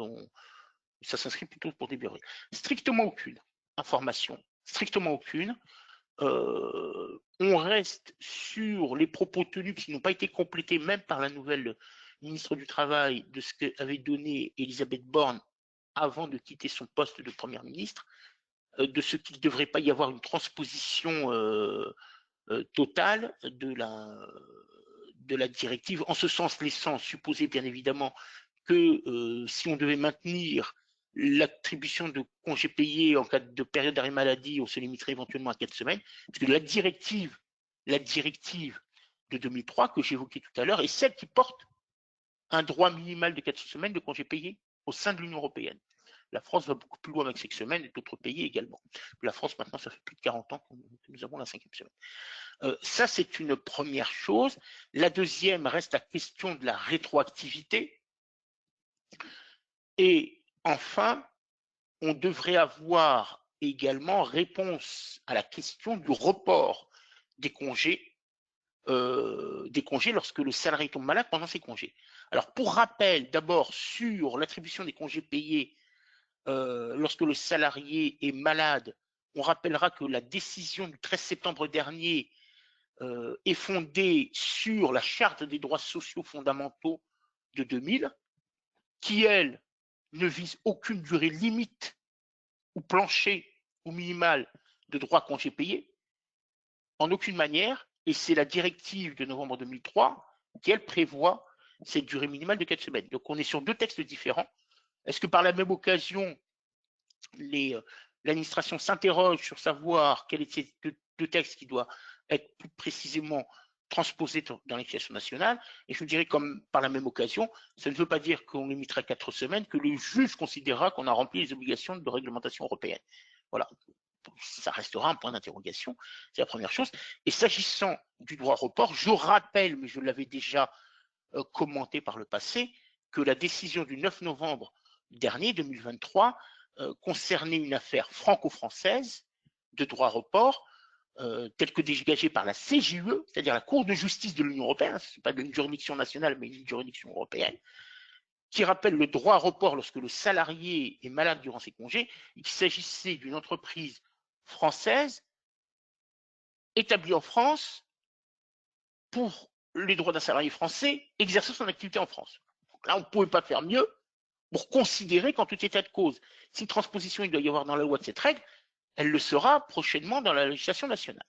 B: ça s'inscrit plutôt pour début avril. Strictement aucune information, strictement aucune. On reste sur les propos tenus qui n'ont pas été complétés même par la nouvelle ministre du Travail de ce qu'avait donné Elisabeth Borne avant de quitter son poste de première ministre, de ce qu'il ne devrait pas y avoir une transposition totale de la directive, en ce sens laissant supposer bien évidemment que si on devait maintenir l'attribution de congés payés en cas de période d'arrêt maladie, on se limiterait éventuellement à 4 semaines, parce que la directive de 2003 que j'évoquais tout à l'heure est celle qui porte un droit minimal de 4 semaines de congés payés au sein de l'Union européenne. La France va beaucoup plus loin avec 5 semaines et d'autres pays également. La France, maintenant, ça fait plus de 40 ans que nous avons la 5e semaine. Ça, c'est une première chose. La deuxième reste la question de la rétroactivité. Et enfin, on devrait avoir également réponse à la question du report des congés lorsque le salarié tombe malade pendant ses congés. Alors, pour rappel, d'abord sur l'attribution des congés payés lorsque le salarié est malade, on rappellera que la décision du 13 septembre dernier est fondée sur la Charte des droits sociaux fondamentaux de 2000, qui, elle, ne vise aucune durée limite ou plancher ou minimal de droit à congé payé, en aucune manière, et c'est la directive de novembre 2003 qui, elle, prévoit cette durée minimale de 4 semaines. Donc, on est sur deux textes différents. Est-ce que par la même occasion, l'administration s'interroge sur savoir quel est ces deux textes qui doit être plus précisément transposé dans législation nationale? Et je vous dirais, comme par la même occasion, ça ne veut pas dire qu'on limitera 4 semaines, que le juge considérera qu'on a rempli les obligations de réglementation européenne. Voilà, ça restera un point d'interrogation, c'est la première chose. Et s'agissant du droit au report, je rappelle, mais je l'avais déjà commenté par le passé, que la décision du 9 novembre dernier, 2023, concernait une affaire franco-française de droit au report, telle que dégagée par la CJUE, c'est-à-dire la Cour de justice de l'Union européenne, ce n'est pas une juridiction nationale, mais une juridiction européenne, qui rappelle le droit à report lorsque le salarié est malade durant ses congés, et qu'il s'agissait d'une entreprise française établie en France pour les droits d'un salarié français exerçant son activité en France. Donc là, on ne pouvait pas faire mieux pour considérer qu'en tout état de cause, si transposition il doit y avoir dans la loi de cette règle, elle le sera prochainement dans la législation nationale.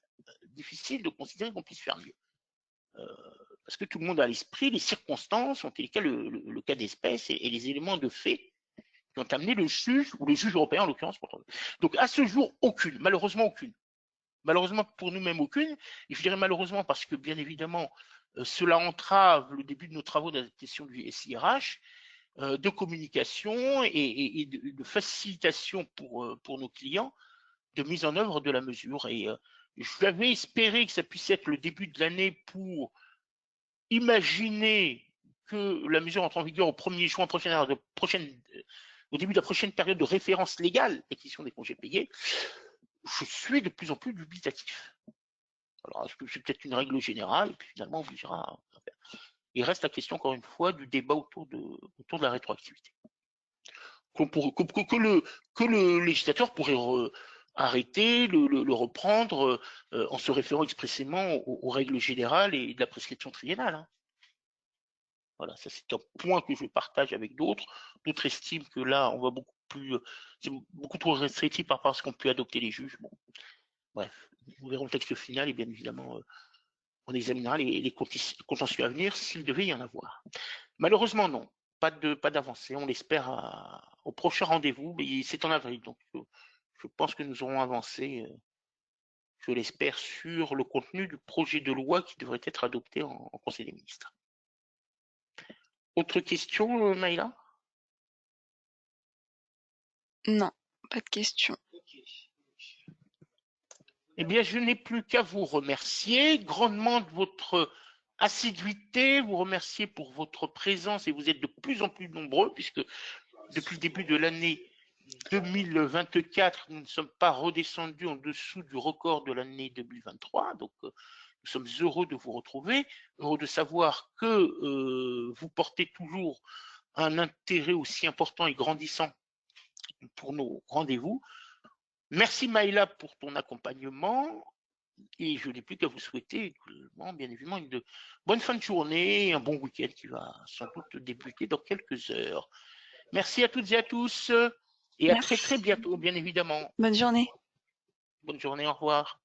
B: Difficile de considérer qu'on puisse faire mieux. Parce que tout le monde a à l'esprit les circonstances, en tous les cas le cas d'espèce et les éléments de fait qui ont amené le juge, ou le juge européen en l'occurrence. Donc à ce jour, aucune, malheureusement aucune. Malheureusement pour nous-mêmes aucune, et je dirais malheureusement parce que bien évidemment cela entrave le début de nos travaux d'adaptation du SIRH, de communication et de facilitation pour nos clients de mise en œuvre de la mesure. Et je l'avais espéré que ça puisse être le début de l'année pour imaginez que la mesure entre en vigueur au 1er juin prochain, au début de la prochaine période de référence légale, l'acquisition des congés payés, je suis de plus en plus dubitatif. Alors, est-ce que c'est peut-être une règle générale, et puis finalement, on obligera à faire. Il reste la question, encore une fois, du débat autour de la rétroactivité. Que le législateur pourrait arrêter, le reprendre en se référant expressément aux règles générales et de la prescription triennale. Hein. Voilà, ça c'est un point que je partage avec d'autres. D'autres estiment que là, on va beaucoup plus, c'est beaucoup trop restrictif par rapport à ce qu'ont pu adopter les juges. Bon, bref, nous verrons le texte final et bien évidemment, on examinera les contentieux à venir s'il devait y en avoir. Malheureusement, non. Pas d'avancée. On l'espère au prochain rendez-vous, mais c'est en avril. Donc, je pense que nous aurons avancé, je l'espère, sur le contenu du projet de loi qui devrait être adopté en Conseil des ministres. Autre question, Maïla?
C: Non, pas de question.
B: Eh bien, je n'ai plus qu'à vous remercier grandement de votre assiduité, vous remercier pour votre présence et vous êtes de plus en plus nombreux puisque depuis le début de l'année 2024, nous ne sommes pas redescendus en dessous du record de l'année 2023. Donc, nous sommes heureux de vous retrouver, heureux de savoir que vous portez toujours un intérêt aussi important et grandissant pour nos rendez-vous. Merci Maïla pour ton accompagnement et je n'ai plus qu'à vous souhaiter bien évidemment une bonne fin de journée et un bon week-end qui va sans doute débuter dans quelques heures. Merci à toutes et à tous et à très très bientôt bien évidemment.
C: Bonne journée.
B: Bonne journée, au revoir.